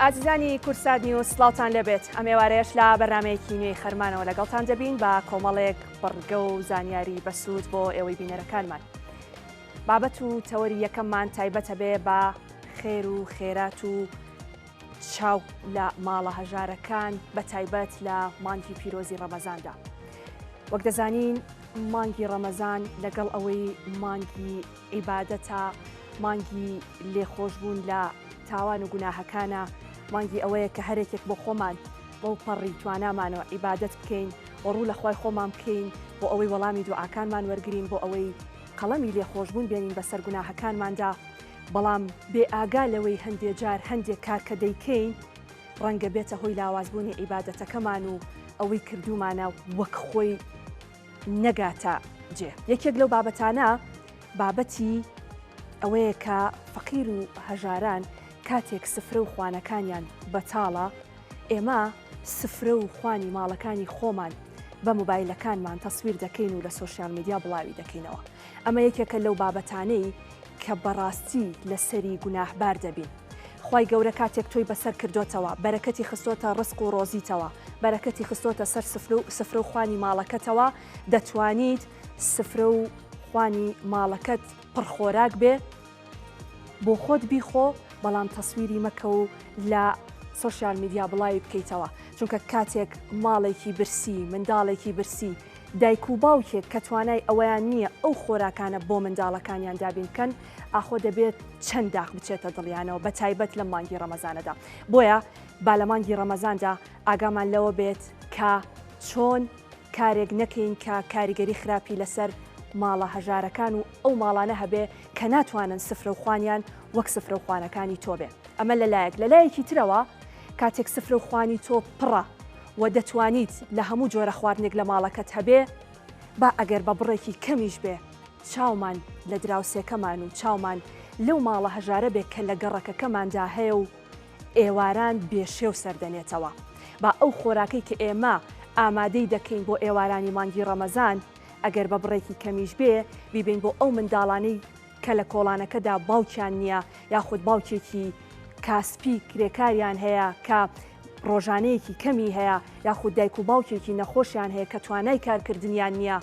ئازیزانی کورسات نیوز سڵاوتان لەبێت ئەمێوارەیەش لە بەرنمەیەکی نوێی خەرمانەوە لەگەڵتان دەبین بە کۆمەڵێک بڕگە و زانیاری بەسوود بۆ ئێوەی بینەرەکانمان. بابەت و تەوەری یەکەممان تایبەتە بێ بە خێر و خێرات و چاو لە ماڵە هەژارەکان بە تایبەت لە مانگی پیرۆزی ڕەمەزاندا. وەک دەزانین مانگی ڕەمەزان لەگەڵ ئەوەی مانگی عیبادەتە، مانگی لێخۆشبوون لە تاوان و گوناهەکانە، مانگی ئەوەیە کە هەرێکێک بۆ خۆمان بەو پەڕی توانامانەوە عیبادەت بکەین، وەڕوو لە خوای خۆمان بکەین بۆ ئەوەی وەڵامی دوعاکانمان وەرگرین، بۆ ئەوەی قەڵەمی لێخۆشبوون بێنین بەسەر گوناهەکانماندا. بەڵام بێ ئاگا لەوەی هەندێک جار هەندێک کار کە دەیکەین ڕەنگە بێتە هۆی لاوازبوونی عیبادەتەکەمان و ئەوەی کردومانە وەک خۆی نەگاتە جێ. یەکێک لەو بابەتانە بابەتی ئەوەیە کە فەقیر و هەژاران کاتێک سفرە و خوانەکانیان بەتاڵە، ئێمە سفرە و خوانی ماڵەکانی خۆمان بە مۆبایلەکانمان تەسویر دەکەین و لە سۆشیال میدیا بڵاوی دەکەینەوە. ئەمە یەکێکە لەو بابەتانەی کە بەڕاستی لەسەری گوناهبار دەبین. خوای گەورە کاتێک تۆی بەسەر کردوتەوە، بەرەکەتی خستۆتە ڕزق و ڕۆزیتەوە، بەرەکەتی خستۆتە سەر سفرە و خوانی ماڵەکەتەوە، دەتوانیت سفرە و خوانی ماڵەکەت پڕخۆراک بێ بۆ خۆت بیخۆ، بەڵام تەسویری مەکە و لە سۆشیال میدیا بڵاوی بکەیتەوە. چونکە کاتێک ماڵێکی برسی، منداڵێکی برسی، دایک و باوکێک کە توانای ئەوەیان نییە ئەو خۆراکانە بۆ منداڵەکانیان دابین بکەن، ئاخۆ دەبێت چەند داغ بچێتە دڵیانەوە بە تایبەت لە مانگی ڕەمەزانەدا. بۆیە با لە مانگی ڕەمەزاندا ئاگامان لەوە بێت کە چۆن کارێک نەکەین کە کاریگەری خراپی لەسەر ماڵە هەژارەکان و ئەو ماڵانە هەبێ کە ناتوانن سفرە و خوانیان وەک سفرە و خوانەکانی تۆ بێ. ئەمە لە لایەکی ترەوە کاتێک سفرە و خوانی تۆ پڕە و دەتوانیت لە هەموو جۆرە خواردنێک لە ماڵەکەت هەبێ، با ئەگەر بە بڕێکی کەمیش بێ چاومان لە دراوسێکەمان و چاومان لەو ماڵە هەژارە بێ کە لە گەڕەکەکەماندا هەیە و ئێواران بێشێو سەردەنێتەوە. با ئەو خۆراکەی کە ئێمە ئامادەی دەکەین بۆ ئێوارانی مانگی ڕەمەزان ئەگەر بە بڕێکی کەمیش بێ بیبین بۆ ئەو منداڵانەی کە لە کۆڵانەکەدا باوکیان نییە یاخود باوکێکی کاسپی کرێکاریان هەیە کە ڕۆژانەیەکی کەمی هەیە یاخود دایک و باوکێکی نەخۆشیان هەیە کە توانای کارکردنیان نییە.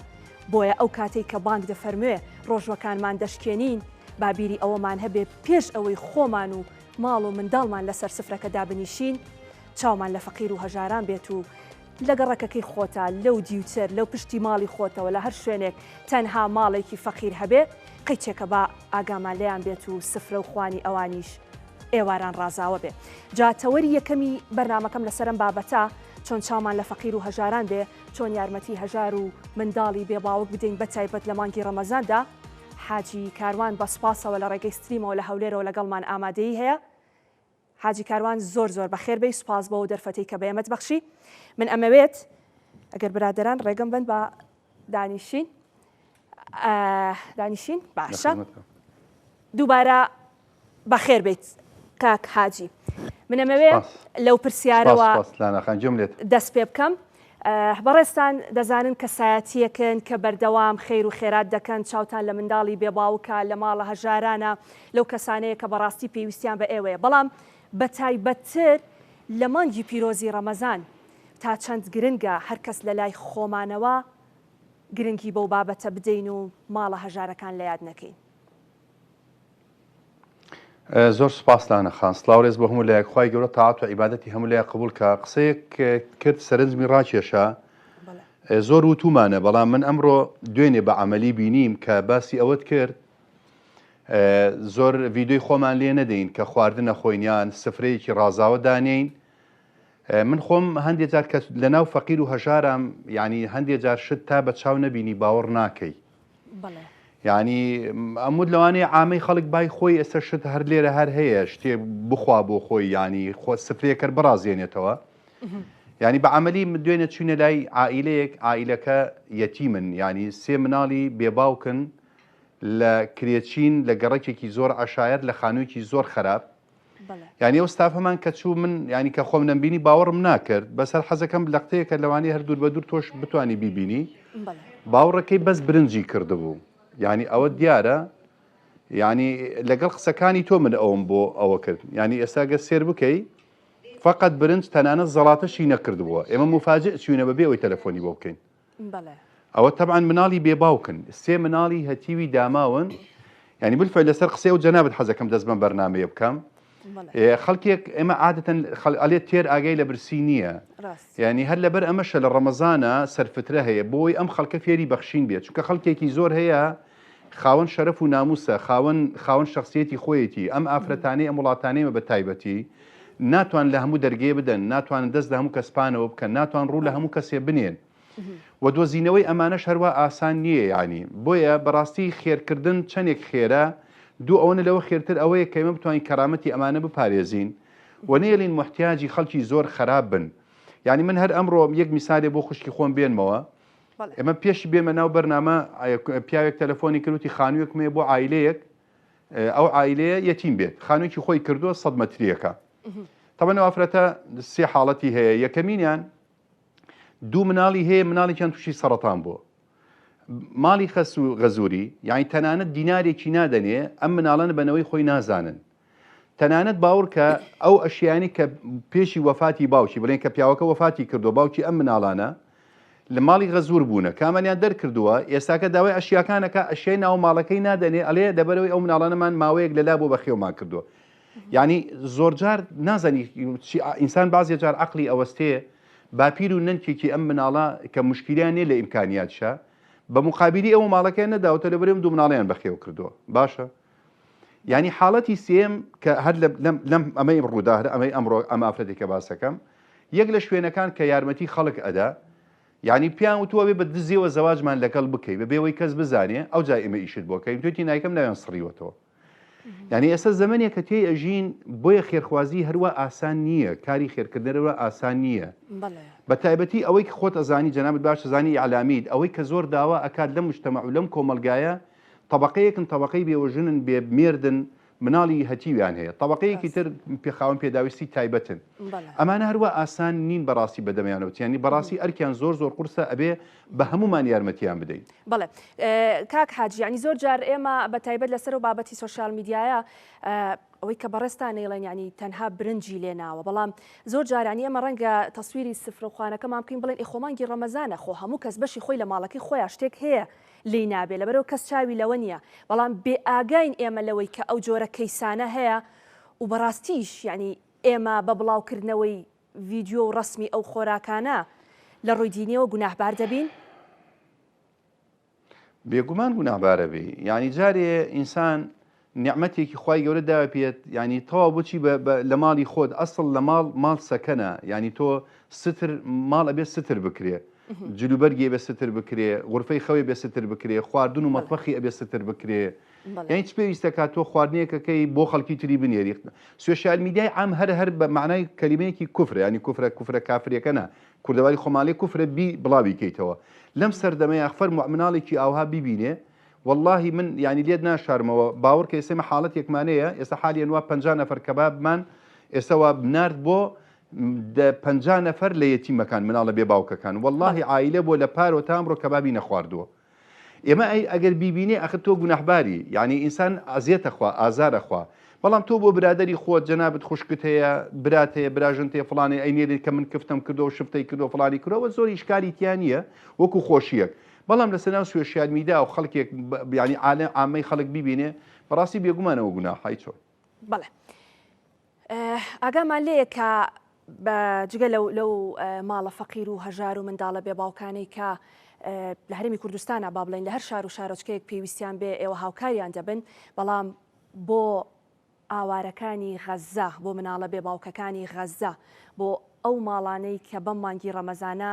بۆیە ئەو کاتێک کە بانک دەفەرموێ ڕۆژوەکانمان دەشکێنین بابیری ئەوەمان هەبێ پێش ئەوەی خۆمان و ماڵ و منداڵمان لەسەر سفرەکەدا بنیشین، چاومان لە فەقیر و هەژاران بێت و لە گەڕەکەکەی خۆتە لەو دیوتر لەو پشتی ماڵی خۆتەوە لە هەر شوێنێک تەنها ماڵێکی فەقیر هەبێ قەیچێکە بە ئاگامان لێیان بێت و سفرە و خوانی ئەوانیش ئێواران ڕازاوە بێ. جاتەوەری یەکەمی بەرنامەکەم لەسەرم بابەتە چۆن چاومان لە فەقیر و هەژاران بێ، چۆن یارمەتی هەژار و منداڵی بێباوک بدەین بە تایبەت لە مانگی ڕەمەزاندا. حاجی کاروان بە سپاسەوە لە ڕێگەی ستریمەوە لە هەولێرەوە لەگەڵمان ئامادەی هەیە. حاجی کاروان زۆر بەخێر بێی، سوپاس بەوە دەرفەتەی کە بەیەمەت بەخشی. من ئەمەوێت ئەگەر برادران ڕێگەم بن بە دانیشین باشە دووبارە بەخێر بیت کاک حاجی. من ئەمەوێت لەو پرسیارەوە دەست پێ بکەم. بەڕێستان دەزانن کە سایەتیەکەن کە بەردەوام خێر و خێرات دەکەن، چاوتان لە منداڵی بێباوکە لە ماڵە هەژارانە، لەو کەسانەیە کە بەڕاستی پێویستیان بە ئێوەیە. بەڵام بە تایبەتتر لە مانگی پیرۆزی ڕەمەزان تا چەند گرنگە هەر کەس لە لای خۆمانەوە گرنگی بەو بابەتە بدەین و ماڵە هەژارەکان لە یاد نەکەین. زۆر سوپاسلانە خان سڵاوڕێز بە هەموو لایەک خوای گەورە تاعات و عیبادەتی هەموو لایە قبول کە قسەیەک کرد سەرنجمی ڕاکێشە زۆر وتومانە، بەڵام من ئەمڕۆ دوێنێ بە عەمەلی بینیم کە باسی ئەوەت کرد زۆر ڤیدیۆی خۆمان لێ نەدەین کە خواردنە خۆینیان سفرەیەکی ڕازاوە دانێین. من خۆم هەندێک جار کە لەناو فەقیر و هەژارم یعنی هەندێک جار شت تا بە چاو نەبینی باوەڕ ناکەی. یعنی ئەمود لەوانەیە عامەی خەڵک بای خۆی ئێستا شت هەر لێرە هەر هەیە شتێ بخوا بۆ خۆی ینی خۆ سفرەیەکە بڕازێنێتەوە. ینی بە عەمەلی دوێنێ چوونە لای عائیلەیەک، عائیلەکە یەتیمن، ینی سێ مناڵی بێباوکن لە کرێچین لە گەڕێکێکی زۆر عەشایەت لە خانوویەکی زۆر خراپ. یعنی ئەو ستافەمان کە چوو من ینی کە خۆم نەمبینی باوەڕم ناکرد، بەسەر حەزەکەم لە قتەیەکە لەوانەیە هەر دوور بە دوور تۆش بتوانی بیبینی. باوڕەکەی بەس برنجی کردبوو، یعنی ئەوە دیارە ینی لەگەڵ قسەکانی تۆ من ئەوم بۆ ئەوە کرد. ینی ئێستا گە سێر بکەی فقط برنج تەنانەت زەڵاتەشی نەکردبووە ئێمە مفاجئ چوینە بەبێ ئەوەی تەلەفۆنی بۆ بکەین ئەوە تەبعاً مناڵی بێباوکن سێ مناڵی هەتیوی داماون ینی بالفعل لەسەر قسێ و جەنابەت حەزەکەم دەست بەم بەرنامەیە بکەم خەڵکێک ئێمە عادەتەن ئەڵێت تێر ئاگای لە برسی نییە ینی هەر لەبەر ئەمەشە لە ڕەمەزانە سەرفترە هەیە بۆی ئەم خەڵکە فێری بەخشین بێت چونکە خەڵکێکی زۆر هەیە خاوەن شەرەف و ناموسە خاوەن شخصیەتی خۆیەتی ئەم ئافرەتانەی ئەم وڵاتانەیە بە تایبەتی ناتوان لە هەموو دەرگێ بدەن ناتوانن دەست لە هەموو کەسپانەوە بکەن ناتوان ڕوو لە هەموو کەسێ بنێن و دۆزینەوەی ئەمانەش هەروە ئاسان نییە ینی بۆیە بەڕاستی خێرکردن چەندێک خێرە دوو ئەوەنە لەوە خێرتر ئەوەیە کە ئێمە بتوانین کەرامەتی ئەمانە بپارێزین و نێڵین محتیاجی خەڵکی زۆر خراپ بن ینی من هەر ئەمڕۆ یەک میسالێ بۆ خوشکی خۆم بێنمەوە ئێمە پێشی بێمە ناو بەرنامە پیاوێک تەلەفۆنی کردوتی خانوویەکمێ بۆ عایلەیەک ئەو عایلەیە یەتیم بێت خانوویەکی خۆی کردووە 100 مەتریەکە تەبەن ئەفرەتە سێ حاڵەتی هەیە یەکەمینیان دوو مناڵی هەیە مناڵێکیان تووشی سەرەتان بووە ماڵی خەس و غەزووری یعنی تەنانەت دینارێکی نادەنێ ئەم مناڵەن بنەوەی خۆی نازانن تەنانەت باوڕ کە ئەو ئەشیانی کە پێشی وەفاتی باوکی بڵێن کە پیاوەکە وەفاتی کردو باوکی ئەم مناڵانە لە ماڵی غەزوور بوونە کامەلیان دەرکردووە ئێستاکە داوای ئەشیاکانەکە ئەشیای ناو ماڵەکەی نادەنێ ئەلێ دەبەرەوەی ئەو مناڵانەمان ماوەیەک لەلا بۆ بەخێومان کردووە یعنی زۆرجار نازانی ئینسان بازێ جار عەقلی ئەوەستەیە باپیر و نەنکێکی ئەم مناڵە کە مشکلیان نێ لە ئیمکانیاتشە بە مقابلی ئەو ماڵەکەی نەداوتە لەبەرێم دوو مناڵیان بەخێو کردووە باشە ینی حاڵەتی سێم کە هەر لەم ئەمەی ڕوودا ئەمەی ئەمڕۆ ئەم ئافرەتێکە باسەکەم یەک لە شوێنەکان کە یارمەتی خەڵک ئەدا یعنی پیان وتووە بێ بە دزیەوە زەواجمان لەگەڵ بکەی بەبێەوەی کەس بزانێ ئەو جای ئێمە ئیشت بۆکەین توێتی نایکەم ناویان سڕیوەتەوە یعنی ئێستا زەمانێک کە تێی ئەژین بۆیە خێرخوازی هەروە ئاسان نییە کاری خێرکردنەوە ئاسان نییە بە تایبەتی ئەوەی کە خۆت ئەزانی جەنابەت باش ئەزانی ئیعلامید ئەوەی کە زۆر داوا ئەکات لەم مجتەمەع و لەم کۆمەلگایە طبقەیەکن طبقەی بێوەژنن بێ مێردن مناڵی هەتیویان هەیە طبقەیەکی تر پێخاوەن پێداویستی تایبەتن ئەمانە هەروە ئاسان نین بەڕاستی بەدەمیانەوە ینی بەڕاستی ئەرکیان زۆر قورسە ئەبێ بە هەمومان یارمەتیان بدەین بەڵێ کاک حاجی ینی زۆر جار ئێمە بە تایبەت لەسەر و بابەتی سۆشیال میدیایە ئەوەی کە بەڕێستان نێڵێن ینی تەنها برنجی لێناوە بەڵام زۆر جارانی ئێمە ڕەنگە تەسویری سفرەخوانەکەمان بکەین بڵێن ئیخۆمانگی ڕەمەزانە خۆ هەموو کەس بەشی خۆی لە ماڵەکەی خۆیان شتێک هەیە لی نابێ لەبەرەوە کەس چاوی لەوە نییە بەڵام بێ ئاگاین ئێمە لەوەی کە ئەو جۆرە کەیسانە هەیە و بەڕاستیش ینی ئێمە بە بڵاوکردنەوەی ڤیدیۆ و ڕسمی ئەو خۆراکانە لە ڕووی دینیەوە گوناهبار دەبین بێگومان گوناهبارە بێ ینی جارێ ئینسان نیعمەتێکی خوای گەورە داوە پێت ینی تەواو بچی لە ماڵی خۆت ئەسڵ لە ماڵ سەکەنە ینی تۆ ستر ماڵ ئەبێ ستر بکرێ جلوبەرگی بێ ستر بکرێ غورفەی خەوێ بێ ستر بکرێ خواردن و مەطبەخی ئەبێ ستر بکرێ یعنی چ پێویستە کات تۆ خواردنەیەکەکەی بۆ خەڵکی تری بنێری سوشیال میدیای عام هەر بە معنای کەلیمەیەکی کوفرە ینی کوفرە کافرەکەنە کوردەواری خۆماڵی کوفرە بڵاوی کەیتەوە لەم سەردەمەیە ئەخفەر مناڵێکی ئاوها بیبینێ والله من ینی لێت ناشارمەوە باوەڕ کە ئێستا حاڵەتێکمانەیە ئێستا حالی نووا 50 نەفەر کەبابمان ئێستاوا بنارد بۆ 50 نەفەر لە یەتیمەکان مناڵە بێ باوکەکان والله عایلە بۆ لە پارۆ تا ئەمڕۆ کەبابی نەخواردووە ئێمە ئەگەر بیبینێ ئەخ تۆ گوناحباری یعنی ئینسان ئازیەتەخوا ئازارەخوا بەڵام تۆ بۆ برادری خۆت جەنابەت خوشکت هەیە برات هەیە براژن تێ فڵانی ئەینێری کە من کفتم کردو و شفتەی کردو فڵانی کردەوە زۆر ئیشکالی تیان نییە وەکو خۆشیەک بەڵام لە سەناو سوێشیال میدا و خەڵکێک ینی ئامەی خەڵک بیبینێ بەڕاستی بێگومانەوە گوناحای چۆن بەڵێ ئاگامان لێیە کە جگە لەو ماڵە فەقیر و هەژار و منداڵە بێ باوکانەی کە لە هەرێمی کوردستانە با بڵێن لە هەر شار و شارۆچکەیەک پێویستیان بێ ئێوە هاوکاریان دەبن بەڵام بۆ ئاوارەکانی غەزە بۆ مناڵە بێ باوکەکانی غەزە بۆ ئەو ماڵانەی کە بەم مانگی ڕەمەزانە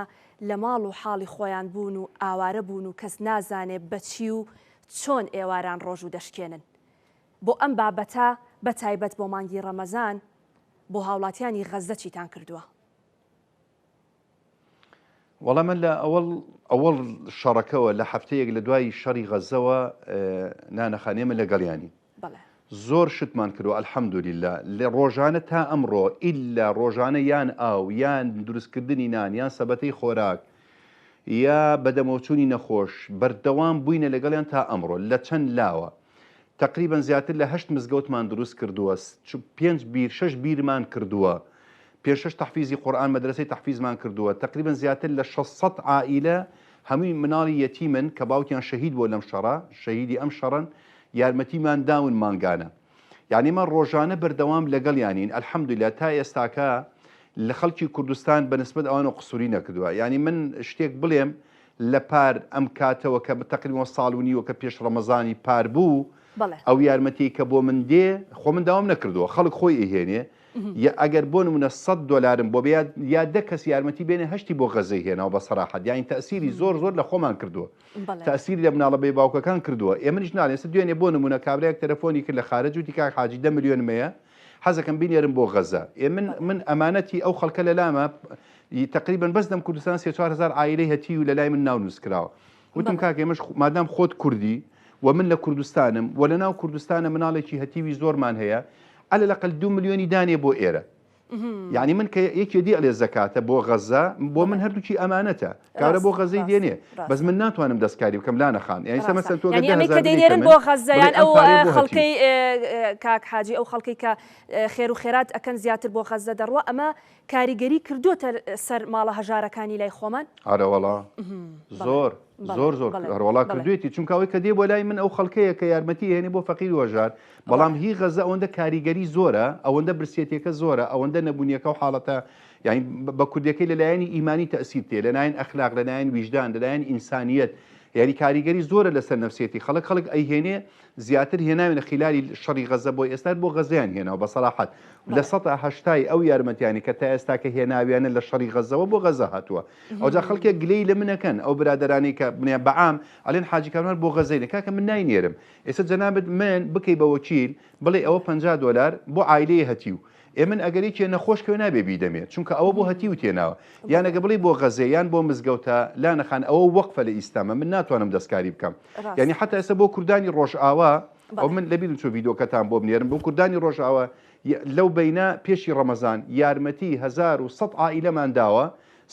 لە ماڵ و حاڵی خۆیان بوون و ئاوارە بوون و کەس نازانێ بەچی و چۆن ئێواران ڕۆژ و دەشکێنن بۆ ئەم بابەتە بە تایبەت بۆ مانگی ڕەمەزان بۆ هاوڵاتیانی غەزە چیتان کردووە وەڵام من لە ئەوەڵ شەڕەکەوە لە هەفتەیەک لە دوای شەڕی غەزەوە نانەخانێمە لەگەڵیانی زۆر شتمان کردو ئەلحەمدولیلا لە ڕۆژانە تا ئەمڕۆ ئیلا ڕۆژانە یان ئاو یان دروستکردنی نان یان سەبەتەی خۆراک یا بەدەمەوچوونی نەخۆش بەردەوام بووینە لەگەڵیان تا ئەمڕۆ لە چەند لاوە تقریبا زیاتر لە 8 مزگەوتمان دروست کردووە 5 بیر 6 بیرمان کردووە پێشش تحفیزی قورآن مەدرسەی تحفیزمان کردووە تقریبا زیاتر لە 600 عائلە هەمووی مناڵی یەتیمن کە باوکیان شەهید بۆ لەم شەڕە شەهیدی ئەم شەڕن یارمەتیمان داون مانگانە یعنی من ڕۆژانە بەردەوام لەگەڵ یانین ئەلحەمدولیلا تا ئێستاکە لە خەڵکی کوردستان بەنسبەت ئەوانە قسووری نەکردووە یعنی من شتێک بڵێم لە پار ئەم کاتەوە کە تقریبا ساڵ و نیوە کە پێش ڕەمەزانی پار بوو ئەو یارمەتی کە بۆ من دێ خۆ من داوام نەکردووە خەڵک خۆی ئەهێنێ ئەگەر بۆ نمونە 100 دلارم بۆ بێت یا دە کەس یارمەتی بێنێ هەشتی بۆ غەزەی هێناوە بە سەراحەت یانی تەسیری زۆر زۆر لە خۆمان کردووە تەسیری لە مناڵە بێ باوکەکان کردووە ئێمەش ناڵێن دوێنێ بۆ نمونە کابراەک تەلەفۆنی کرد لە خارج وتی کاک حاجی 10 میلیۆنمەیە حەزەکەم بینێرم بۆ غەزە من ئەمانەتی ئەو خەڵکە لە لامە تقریبا بەس دەم کوردستان 3-4 عائلەی هەتی و لە لای من ناو نووسکراوە وتم کاک ئێمەش مادام خۆت کوردی و من لە کوردستانم و لە ناو کوردستانە مناڵێکی هەتیوی زۆرمان هەیە على الأقل 2 ملیۆنی دانێ بۆ ئێرە يعني من كيكي دي على الزكاة بو غزة بو من هردوشي أمانته كارا بو غزة دينيه بس من ناتو أنا مدسكاري بكم لا نخان يعني مثلا تو يعني أمي كديرين بو غزة يعني أو خلقي كاك حاجي أو خلقي كخير وخيرات أكن زياتر بو غزة دروا أما كاريجري كردو سر مالا هجارة كاني لاي خومن على والله زور زۆر هەروەڵا کردوێتی چونکەوەی کە دێ بۆ لای من ئەو خەڵکەیە کە یارمەتی هێنێ بۆ فەقیر وەژار بەڵام هی غەزە ئەوەندە کاریگەری زۆرە ئەوەندە برسێتێکە زۆرە ئەوەندە نەبوونیەکە و حاڵەتە یعنی بە کوردەکەی لەلایەنی ئیمانی تەسیر تێ لەلایەن ئەخلاق لەلایەن ویژدان لەلایەن ئینسانیەت یعنی کاریگەری زۆرە لەسەر نەفسێتی خەڵک ئەیهێنێ زیاتر هێناوێنە خلالی شەڕی غەزە بۆ ئێستا بۆ غەزەیان هێناوە بە سەراحەت لە 180 ئەو یارمەتیانی کە تا ئێستا کە هێناویانە لە شەڕی غەزەوە بۆ غەزە هاتووە ئەوجا خەڵکێک گلەی لە منەکەن ئەو برادرانی کە بنیان بەعام ئەڵێن حاجی کاروان بۆ غەزەینە کاکە من ناینێرم ئێستا جەنابەت من بکەی بە وەکیل بڵێ ئەوە 50 دلار بۆ عایلەیە هەتیو من ئەگەری نەخۆشکەوە نابێ بیدەمێت چونکە ئەوە بۆ هەتی و تێناوە یان ئەگە بڵێ بۆ غەزەیان بۆ مزگەوتە لا نەخان ئەوە وەقفە لە ئیسلامە من ناتوانم دەستکاری بکەم یعنی حتا ئێستا بۆ کوردانی ڕۆژئاوا ئەو من لەبیرم چۆ ڤیدۆکەتان بۆ بنێرم بۆ کوردانی ڕۆژئاوا لەو بەینە پێشی ڕەمەزان یارمەتی 1100 عائلەمان داوە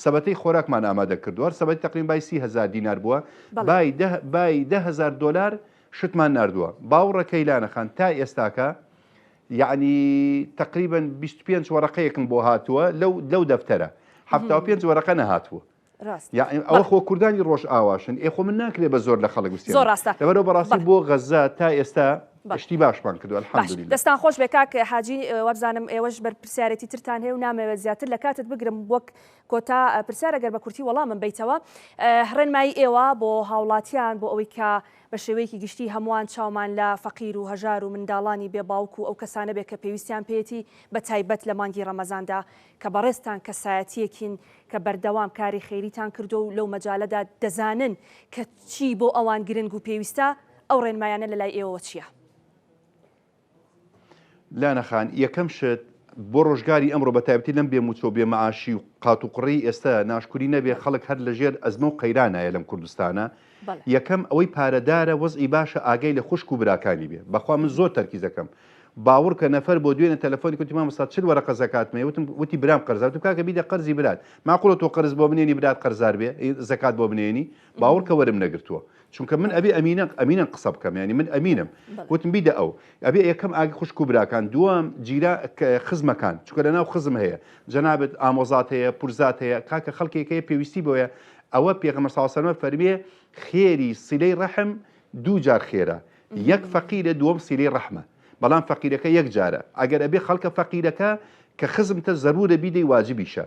سەبەتەی خۆراکمان ئامادە کردووە سەبەتی تقریبا بای 30,000 دینار بووە بای 10,000 دلار شتمان نردووە باوڕەکەی لا نەخان تا ئێستاکە يعني تقريبا 25 ورقەیەکم بۆ هاتووە لەو دەفتەرە 75 ورقە نەهاتووە يعني ئەوە خۆ کوردانی ڕۆژ ئاواشن ئێخۆ من ناکرێ بە زۆر لە خەڵک وستێ زۆر ڕاستە لەبەرەوە بەڕاستی بۆ غەزە تا ئێستا شتی باشمان کردو الحەمدولیلا دەستان خۆش بێ کاک حاجی وەبزانم ئێوەش بەرپرسیارەتی ترتان هەیە و نامەوێت زیاتر لە کاتت بگرم وەک کۆتا پرسیارە گەر بە کورتی وەڵامم بیتەوە هەڕێنمایی ئێوە بۆ هاوڵاتیان بۆ ئەوەی کە بە شێوەیەکی گشتی هەمووان چاومان لە فەقیر و هەژار و منداڵانی بێباوک و ئەو کەسانە بێ کە پێویستیان پێێتی بە تایبەت لە مانگی ڕەمەزاندا کە بەڕێستان کەسایەتیەکین کە بەردەوام کاری خێریتان کردو و لەو مەجالەدا دەزانن کە چی بۆ ئەوان گرنگ و پێویستە ئەو ڕێنمایانە لە لای ئێوە چییە؟ لا نەخان یەکەم شت بۆ ڕۆژگاری ئەمڕۆ بە تایبەتی لەم بێموچۆ بێمەعاشی و قات و قڕی ئێستا ناشکوری نەبێ خەڵک هەر لەژێر ئەزمە و قەیرانایە لەم کوردستانە یەکەم ئەوەی پارەدارە وەزئی باشە ئاگەی لە خوشک و براکانی بێ بەخوا من زۆر تەرکیزەکەم باوەڕ کە نەفەر بۆ دوێنە تەلەفۆنی کوتی مامۆستا 40 وەرەقە زەکاتمێ وتی برام قەرزار وتم کاکە بیدە قەرزی برات معقوڵە تۆ قەرز بۆ بنێنی برات قەرزار بێ زەکات بۆ بنێنی باوەڕ کە وەرم نەگرتووە چونکە من ئەبێ ئەمینە قسە بکەم ینی من ئەمینم وتم بیدە ئەو ئەبێ یەکەم ئاگی خوشک و براکان دووەم جیرا خزمەکان چونکە لەناو خزم هەیە جەنابەت ئامۆزات هەیە پورزات هەیە کاکە خەڵکێکەیە پێویستی بۆیە ئەوە پێغەمبەر صلی الله علیه و سلم فەرمیێ خێری سیلەی ڕەحم دوو جار خێرە یەک فەقیرە دووەم سیلەی ڕەحمە بەڵام فەقیرەکە یەک جارە ئەگەر ئەبێ خەڵکە فەقیرەکە کە خزمتە زەرورە بیدەی واجبیشە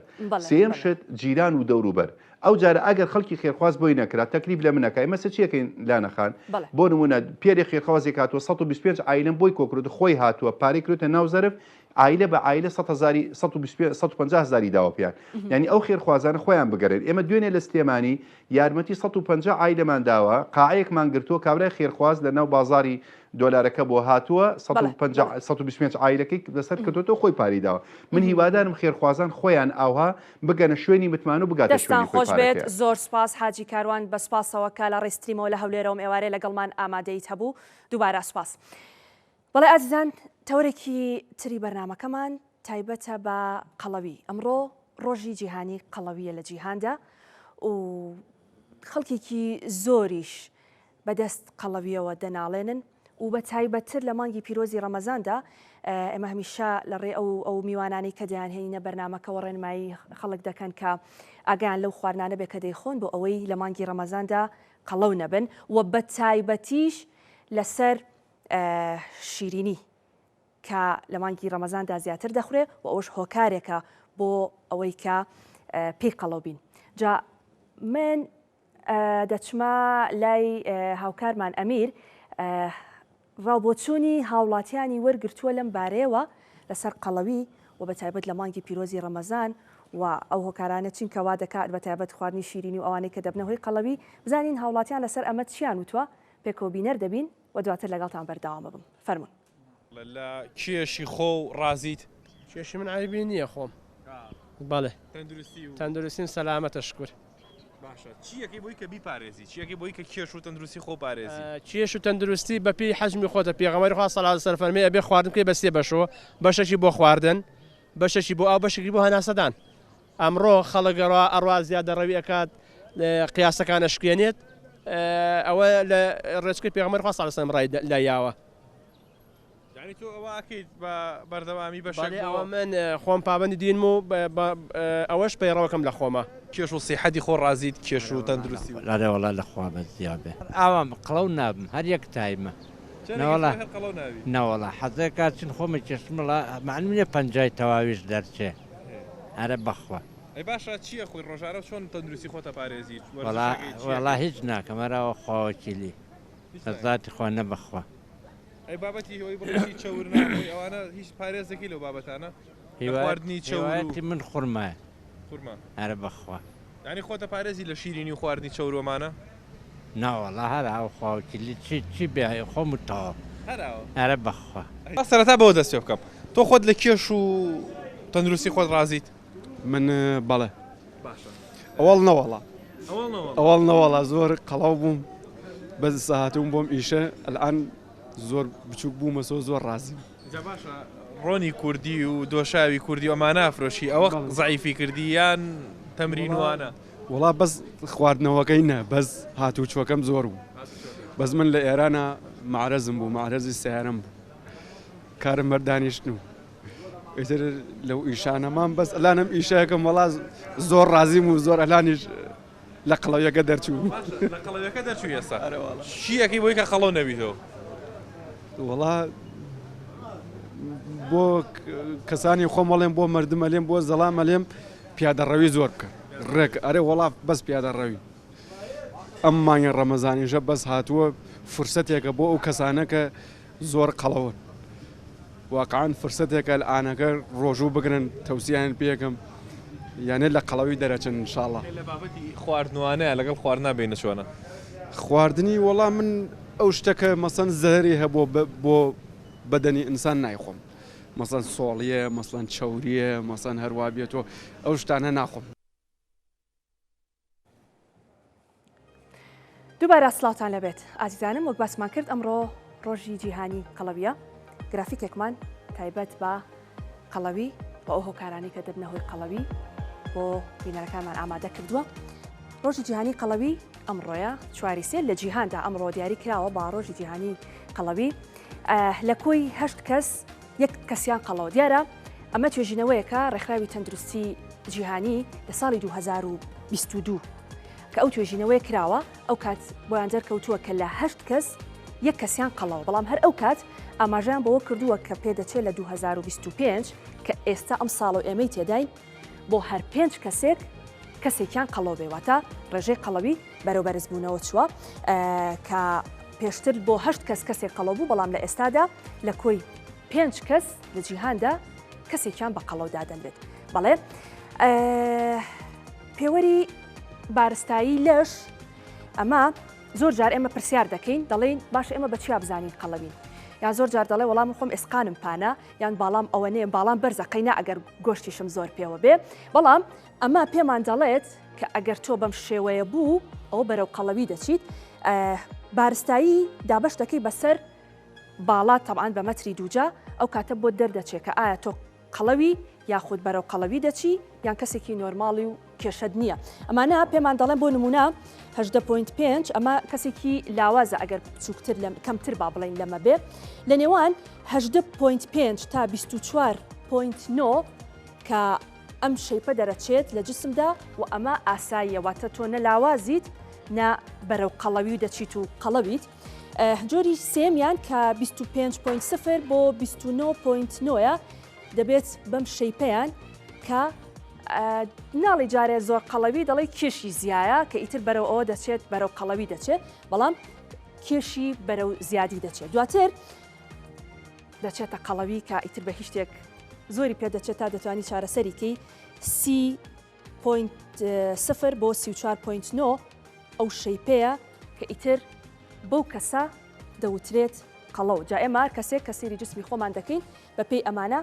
سێم شت جیران و دەوروبەر ئەو جارە ئەگەر خەڵکی خێرخواز بۆی نەکرا تەکلیف لە منەکە مەسە چیەکەین لا نەخان بۆ نمونە پێری خێرخوازێک هاتووە 125 عایلەم بۆی کۆکرد خۆی هاتووە پارەی کردوتە ناو زەرف عایلە بە عایلە 150,000 داوە پیان یعنی ئەو خێرخوازانە خۆیان بگەڕێن ئێمە دوێنێ لە سلێمانی یارمەتی 150 عایلەمان داوە قاعەیەکمان گرتووە کابرای خێرخواز لە ناو بازاری دۆلارەکە بۆ هاتووە 125 عایلەکەی لەسەر کردوتەوە خۆی پاری داوە من هیوادارم خێرخوازان خۆیان ئاوها بگەنە شوێنی متمان و بگاتە شوێنی خۆی خۆش بێت زۆر سپاس حاجی کاروان بە سپاسەوە کە لە ڕێستریمەوە لە هەولێرەوەم ئێوارێ لەگەڵمان ئامادەیت هەبوو دووبارە سپاس بەڵێ ئازیزان تەورێکی تری بەرنامەکەمان تایبەتە بە قەڵەوی ئەمڕۆ ڕۆژی جیهانی قەڵەویە لە جیهاندا و خەڵکێکی زۆریش بەدەست قەڵەویەوە دەناڵێنن و بە تایبەتتر لە مانگی پیرۆزی ڕەمەزاندا ئێمە هەمیشە لە ڕێ ئەو میوانانی کە دەیانهێنینە بەرنامەکەەوە ڕێنمایی خەڵک دەکەن کە ئاگیان لەو خواردانە بێ کە دەیخۆن بۆ ئەوەی لە مانگی ڕەمەزاندا قەڵەو نەبن و بە تایبەتیش لەسەر شیرینی کە لە مانگی ڕەمەزاندا زیاتر دەخورێ و ئەوش هۆکارێکە بۆ ئەوەی کە پێی قەڵەو بین. جا من دەچمە لای هاوکارمان ئەمیر ڕاوبۆچوونی هاوڵاتیانی وەرگرتووە لەم بارەیەوە لەسەر قەڵەوی و بە تایبەت لە مانگی پیرۆزی ڕەمەزان و ئەو هۆکارانە چینکەوا دەکات بە تایبەت خواردنی شیرینی و ئەوانەی کە دەبنەوەی قەڵەوی بزانین هاوڵاتیان لەسەر ئەمە چیان وتووە پێکۆبینەر دەبین و دواتر لەگەڵتان بەرداوامە بم. فەرمون. لە کێشی خۆ و ڕازیت؟ کێشی من عیبی نییە خۆم. بەڵێ تەندروستیم سەلامەتە شکر. باشە چیەکەی بۆی کە بیپارێزی؟ چیەکەی بۆی کە کێش و تەندروستی خۆ پارێزی؟ کێش و تەندروستی بەپێی حەجمی خۆتە. پێغەمبەری خوا صلی الله علیه و سلم فەرمێ ئەبێ خواردن بکەی بە سێ بەشەوە، بەشێکی بۆ خواردن، بەشێکی بۆ ئاو، بەشێکی بۆ هەناسەدان. ئەمڕۆ خەڵک ئەڕوا زیادەڕەوی ئەکات قیاسەکان ئەشکێنێت، ئەوە لە ڕێچکەی پێغەمبەری خوا صلی الله علیه و سلم ڕای لایاوە. یعنی تۆ ئەوە ئەکەیت بە بەردەوامی بەشێک ئەوە من خۆم پابەندی دینم و ئەوەش پەیڕەوەکەم لە خۆمە. کێش و سیحەتی خۆ ڕازیت کێش و تەندروستی؟ لەرێ وەڵا لە خوا بەزیابێ ئاوام قەڵەو نابم هەر یەک تایمە نەوەڵا حەزێک کاچین خۆمە کێشمەڵا معنیە پەنجای تەواویش دەرچێ هەرە بەخوا. ئەی باشە چییە خۆی ڕۆژارە چۆن تەندروستی خۆتە پارێزیت؟ وەڵا هیچ ناکەمەرەوە خواوەکیلی بەذاتی خوا نەبەخوا. ئەی بابەتی ئەوەی بڕی چەورناوەی ئەوانە هیچ پارێزێکی لەو بابەتانە؟ خواردنی چەوری من خوڕمایە خورما هەرە بەخوا. یعنی خۆتە پارێزی لە شیرینی و خواردنی چەورۆمانە؟ ناوەڵا هەر ئەو خواوەکیلی چی بێ خۆم و تەواو هەرە بەخوا. سەرەتا بەوە دەست پێ بکەم، تۆ خۆت لە کێش و تەندروستی خۆت ڕازیت؟ من بەڵێ ئەوەڵ نەوەڵا ئەوەڵ نەوەڵا زۆر قەڵاو بووم بەس ساهاتوم بۆم ئیشە ئەلان زۆر بچووک بوومەسەوە زۆر ڕازیم. باشە ڕۆنی کوردی و دۆشاوی کوردی ئەمە نافرۆشی ئەوە زعیفی کردی یان تەمرین وانە؟ وڵا بەس خواردنەوەکەی نە بەس هاتوو چوەکەم زۆر بوو. بەس من لە ئێرانە معرەزم بوو، معرەزی سیارەم بوو، کارم بەردانیشتن و ئیتر لەو ئیشانەمان بەس ئەلانم ئیشەکەم وەڵا زۆر ڕازیم و زۆر ئەلانیش لە قەڵەویەکە دەرچوو. لە قەڵەویەکە دەرچوو ئێستا چیەکەی بۆی کە قەڵەو نەبیتەوە؟ وڵا بۆ کەسانی خۆمەڵێم بۆ مردمەلێم بۆ زەڵامەلێم پیادەڕەوی زۆر بکە ڕێک ئەرێ وڵا بەس پیادەڕەوی. ئەم مانگە ڕەمەزانیشە بەس هاتووە فرسەتێکە بۆ ئەو کەسانە کە زۆر قەڵەون. واقعان فرسەتێکە لە ئانەکە ڕۆژوو بگرن تەوسییان پێکەم یانێ لە قەڵەوی دەرەچن ئینشاڵڵا. لە بابەتی خواردنوانەیە لەگەڵ خواردنا بینە چۆنە؟ خواردنی وەڵام من ئەو شتەکە مەسەن زەهری هەبوو بۆ بەدەنی ئینسان نایخۆم، مەسەن سۆڵیە، مەسەن چەوریە، مەسەن هەروە بێتەوە ئەو شتانە ناخۆم. دووبارە سڵاوتان لەبێت ئازیزانم، وەک باسمان کرد ئەمڕۆ ڕۆژی جیهانی قەڵەویە. گرافیکێکمان تایبەت بە قەڵەوی بە ئەو هۆکارانی کە دەبنەهۆی قەڵەوی بۆ بینەرەکانمان ئامادە کردووە. ڕۆژی جیهانی قەڵەوی ئەمڕۆیە 4 لە جیهاندا ئەمڕۆ دیاری کراوە با ڕۆژی جیهانی قەڵەوی. لە کۆی 8 کەس یەک کەسیان قەڵەوە. دیارە ئەمە توێژینەوەیەکە ڕێکخراوی تەندروستی جیهانی لە ساڵی 2022 کە ئەو توێژینەوەی کراوە ئەو کات بۆیان دەرکەوتووە کە لە 8 کەس یەک کەسیان قەڵەوە. بەڵام هەر ئەو کات ئاماژیان بەوە کردووە کە پێدەچێت لە 2025 کە ئێستا ئەم ساڵ و ئێمەی تێداین بۆ هەر 5 کەسێکیان قەڵەو بێواتە ڕێژەی قەڵەوی بەرەوبەرز بوونەوە چووە کە پێشتر بۆ 8 کەسێک قەڵەو بوو، بەڵام لە ئێستادا لە کۆی 5 کەس لە جیهاندا کەسێکیان بە قەڵەودا دەنبێت. بەڵێ پێوەری بارستایی لەش ئەمە زۆر جار ئێمە پرسیار دەکەین دەڵێن باش ئێمە بە چیا بزانین قەڵەوین، یان زۆر جار دەڵێ وەڵام خۆم ئێسقانم پانە یان باڵام ئەوە نێ باڵام بەرزەقەینا ئەگەر گۆشتیشم زۆر پێوە بێ. بەڵام ئەمە پێمان دەڵێت کە ئەگەر تۆ بەم شێوەیە بوو ئەوە بەرەو قەڵەوی دەچیت. بارستایی دابش دەکەی بەسەر باڵات تەبعاان بە مەتری دووجا ئەو کاتە بۆ دەردەچێت کە ئایا تۆ قەڵەوی یاخود بەرەو قەڵەوی دەچی یان کەسێکی نۆرماڵی و کێشەد نییە. ئەمانە پێمان دەڵێن بۆ نمونە 18.5 ئەمە کەسێکی لاوازە ئەگەر بچووکتر کەمتر با بڵین لەمە بێ لە نێوان 18.5 تا 24.9 کە ئەم شەیپە دەرەچێت لە جسمدا و ئەمە ئاساییەواتە تۆ نەلاوازیت نە بەرەو قەڵەوی دەچیت و قەڵەویت. جۆری سێمیان کە 25.0 بۆ 29.9 دەبێت بەم شەیپەیان کە ناڵی جارێ زۆر قەڵەوی دەڵێ کێشی زیایە کە ئیتر بەرەو ئەوە دەچێت بەرەو قەڵەوی دەچێت بەڵام کێشی بەرەو زیادی دەچێت. دواتر دەچێتە قەڵەوی کە ئیتر بە هیچ شتێک زۆری پێ دەچێت تا دەتوانی چارەسەریکەی 30.0 بۆ 34.9 ئەو شەیپەیە کە ئیتر بەو کەسە دەوترێت قەڵەو. جا ئێمە کەسێک کە سەیری جسمی خۆمان دەکەین بە پێی ئەمانە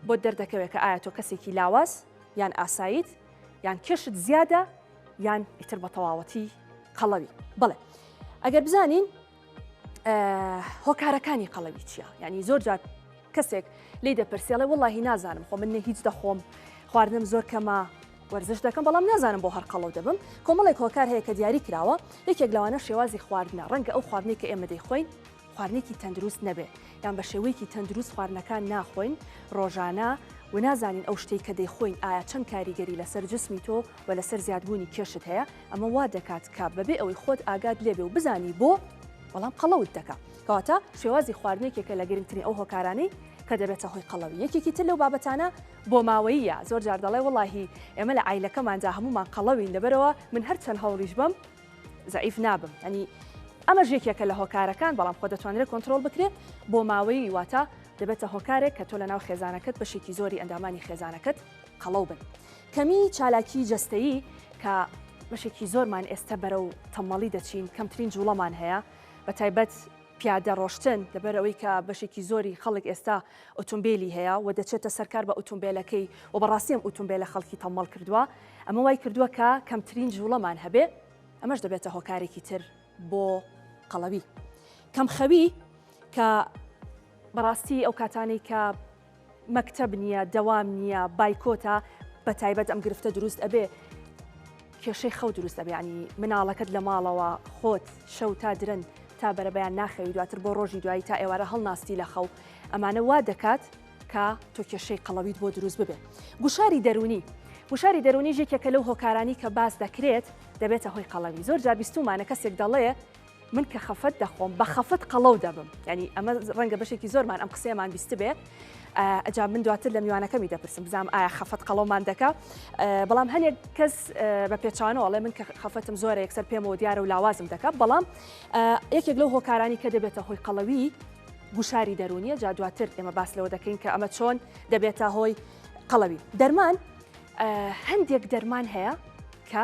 بۆ دەردەکەوێت کە ئایا تۆ کەسێکی لاواز یان ئاساییت یان کێشت زیادە یان ئیتر بە تەواوەتی قەڵەوی. بڵێ ئەگەر بزانین هۆکارەکانی قەڵەوی چییە؟ یعنی زۆر جار کەسێک لی دەپرسێڵێ وڵی نازانم خۆ من هیچ دەخۆم خواردنم زۆر کەمە وەرزش دەکەم بەڵام نازانم بۆ هەر قەڵەو دەبم. کۆمەڵێک هۆکار هەیە کە دیاری کراوە یەکێک لەوانە شێوازی خواردنە ڕەنگە ئەو خواردنی کە ئێمە دەیخۆین خواردنێکی تەندروست نەبێ یان بە شێوەیەکی تەندروست خواردنەکان ناخۆین ڕۆژانە و نازانین ئەو شتێک کە دەیخۆین ئایا چەند کاریگەری لەسەر جسمی تۆ و لەسەر زیادبوونی کێشت هەیە ئەمە وا دەکات کە بەبێ ئەوەی خۆت ئاگاد لێبێ و بزانی بۆ بەڵام قەڵەوت دەکات. کەواتە شێوازی خواردنێکێکە لە گرنگترین ئەو هۆکارانەی کە دەبێتە هۆی قەڵەوی. یەکێکی تر لەو بابەتانە بۆ ماوەیە زۆر جار دەڵێ وڵی ئێمە لە عیلەکەمانجا هەمومان قەڵەوین لەبەرەوە من هەر چەند هەوڵیش بم زەعیف نابم. ینی ئەمە ژێکێکە لە هۆکارەکان بەڵام خۆ دەتوانێت کۆنتترۆل بکرێت بۆ ماوەی واتە دەبێتە هۆکارێک کە تۆ لە ناو خێزانەکەت بەشێکی زۆری ئەندامانی خێزانەکەت قەڵەو بن. کەمی چالاکی جەستەیی کە بەشێکی زۆرمان ئێستا بەرە و تەمەڵی دەچین کەمترین جوڵەمان هەیە بە تایبەت پیادە ڕۆشتن لەبەرەوەی کە بەشێکی زۆری خەڵک ئێستا ئۆتۆمبیلی هەیە و دەچێتە سەرکار بە ئۆتۆمبیلەکەی و بەڕاستیم ئۆتۆمبیلە خەڵکی تەمەڵ کردووە ئەمە وای کردووە کە کەمترین جوڵەمان هەبێ ئەمەش دەبێتە هۆکارێکی تر بۆ قەڵەوی. کەمخەوی کە بەڕاستی ئەو کاتانەی کە مەکتەب نییە دەوام نییە بایکۆتە بە تایبەت ئەم گرفتە دروست ئەبێ کێشەی خەو دروست ئەبێ ینی مناڵەکەت لە ماڵەوە خۆت شەو تا درن تا بەرەبەیان ناخەوی دواتر بۆ ڕۆژی دوایی تا ئێوارە هەڵناستی لە خەو ئەمانە وا دەکات کە تۆ کێشەی قەڵەویت بۆ دروست ببێ. گوشاری دەرونی گوشاری دەرونی ژێکێکە لەو هۆکارانی کە باس دەکرێت دەبێتە هۆی قەڵەوی. زۆر جار بیستومانە کەسێک دەڵێ من کە خەفەت دەخۆم بە خەفەت قەڵەو دەبم ینی ئەمە ڕەنگە بەشێکی زۆرمان ئەم قسەیەمان بیست بێ ئەجا من دواتر لە میوانەکەمی دەپرسم بزانم ئایا خەفەت قەڵەومان دەکا بەڵام هەنێک کەس بە پێچانەوەڵێ من کە خەفەتم زۆرە یەکسەر پێمەوە دیارە و لاوازم دەکات بەڵام یەکێک لەو هۆکارانی کە دەبێتە هۆی قەڵەوی گوشاری دەرونیە. جا دواتر ئێمە باس لەوە دەکەین کە ئەمە چۆن دەبێتە هۆی قەڵەوی. دەرمان هەندێک دەرمان هەیە کە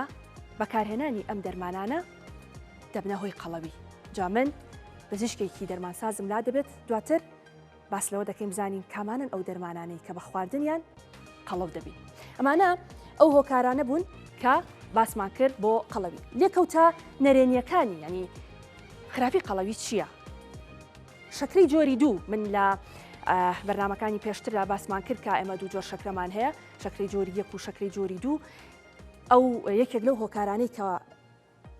بەکارهێنانی ئەم دەرمانانە دەبنە هۆی قەڵەوی. جا من پزیشکێکی دەرمانسازم لا دەبێت دواتر باس لەوە دەکەین بزانین کامانن ئەو دەرمانانەی کە بە خواردنیان قەڵەو دەبین. ئەمانە ئەو هۆکارانە بوون کە باسمان کرد بۆ قەڵەوی. لێکەوتە نەرێنیەکانی ینی خراپی قەڵەوی چییە؟ شەکرەی جۆری دوو من لە بەرنامەکانی پێشتردا باسمان کرد کە ئێمە دوو جۆر شەکرەمان هەیە شەکرەی جۆری یەک و شەکرەی جۆری دوو. ئەو یەکێک لەو هۆکارانەی کە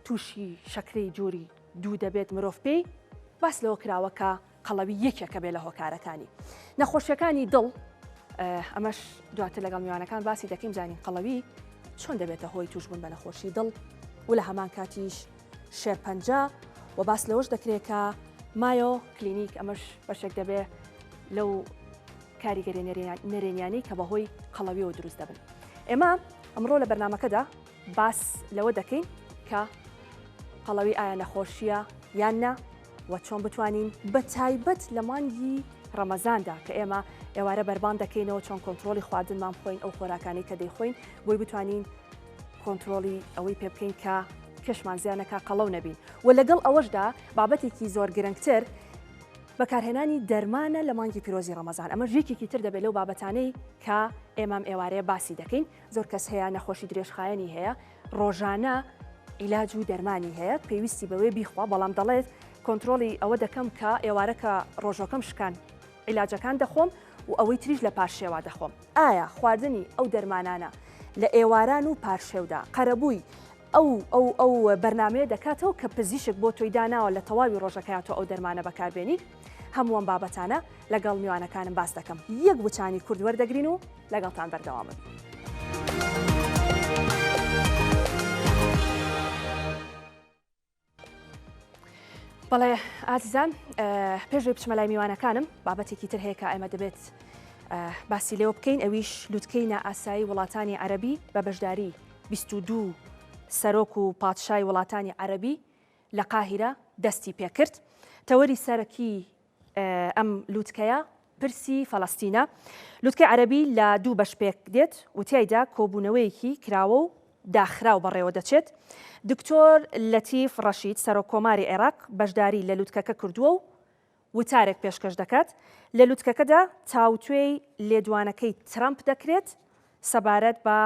تووشی شەکرەی جۆری دوو دەبێت مرۆڤ پێی باس لەوە کراوە کە قەڵەوی یەکێکە بێ لە هۆکارەکانی. نەخۆشیەکانی دڵ ئەمەش دواتر لەگەڵ میوانەکان باسی دەکەین زانین قەڵەوی چۆن دەبێتە هۆی توشبوون بە نەخۆشی دڵ و لە هەمان کاتیش شێرپەنجە و باس لەوەش دەکرێت کە مایۆ کلینیک ئەمەش بەشێک دەبێ لەو کاریگەری نەرێنیانی کە بەهۆی قەڵەویەوە دروست دەبن. ئێمە ئەمڕۆ لە بەرنامەکەدا باس لەوە دەکەین کە قەڵەوی ئایا نەخۆشیە یان نە و چۆن بتوانین بە تایبەت لە مانگی ڕەمەزاندا کە ئێمە ئێوارە بەربان دەکەینەوە چۆن کۆنتترۆلی خواردنمان بخۆین ئەو خۆراکانی کە دەیخۆین بۆی بتوانین کۆنتترۆلی ئەوەی پێ بکەین کە کەشمان زیانەکە قەڵەو نەبین. و لەگەڵ ئەوەشدا بابەتێکی زۆر گرنگتر بەکارهێنانی دەرمانە لە مانگی پیرۆزی ڕەمەزان. ئەمە ژێکێکی تر دەبێت لەو بابەتانەی کە ئێمەم ئێوارەیە باسی دەکەین. زۆر کەس هەیە نەخۆشی درێژخایەنی هەیە ڕۆژانە عیلاج و دەرمانی هەیە پێویستی بەوێ بیخوا بەڵام دەڵێت کۆنتترۆلی ئەوە دەکەم کە ئێوارە کە ڕۆژەکەم شکان عیلاجەکان دەخۆم و ئەوەی تریش لە پاشێوا دەخۆم. ئایا خواردنی ئەو دەرمانانە لە ئێواران و پاشێودا قەرەبووی ئەو بەرنمەیە دەکاتەوە کە پزیشک بۆ تۆی داناوە لە تەواوی ڕۆژەکەیاتەوە ئەو دەرمانە بەکاربێنی؟ هەمووان بابەتانە لەگەڵ میوانەکانم باس دەکەم. یەک بچانی کورد وەردەگرین و لەگەڵتان بەردەوامن. بەڵێ ئازیزان، پێشوی بچمە لای میوانەکانم بابەتێکی تر هەیە کە ئێمە دەبێت باسی لێوە بکەین، ئەویش لووتکەی نائاسایی وڵاتانی عەرەبی بە بەشداری 22 سەرۆک و پادشای وڵاتانی عەرەبی لە قاهیرە دەستی پێکرد. تەوەری سەرەکی ئەم لووتکەیە پرسی فەڵەستینە. لووتکەی عەرەبی لە دوو بەش پێک دێت و تیایدا کۆبوونەوەیەکی کراوە و داخراو بەڕێوە دەچێت. دکتۆر لەتیف ڕەشید سەرۆک کۆماری عێراق بەشداری لە لووتکەکە کردووە و وتارێک پێشکەش دەکات. لە لووتکەکەدا تاوتوێی لێدوانەکەی ترامپ دەکرێت سەبارەت بە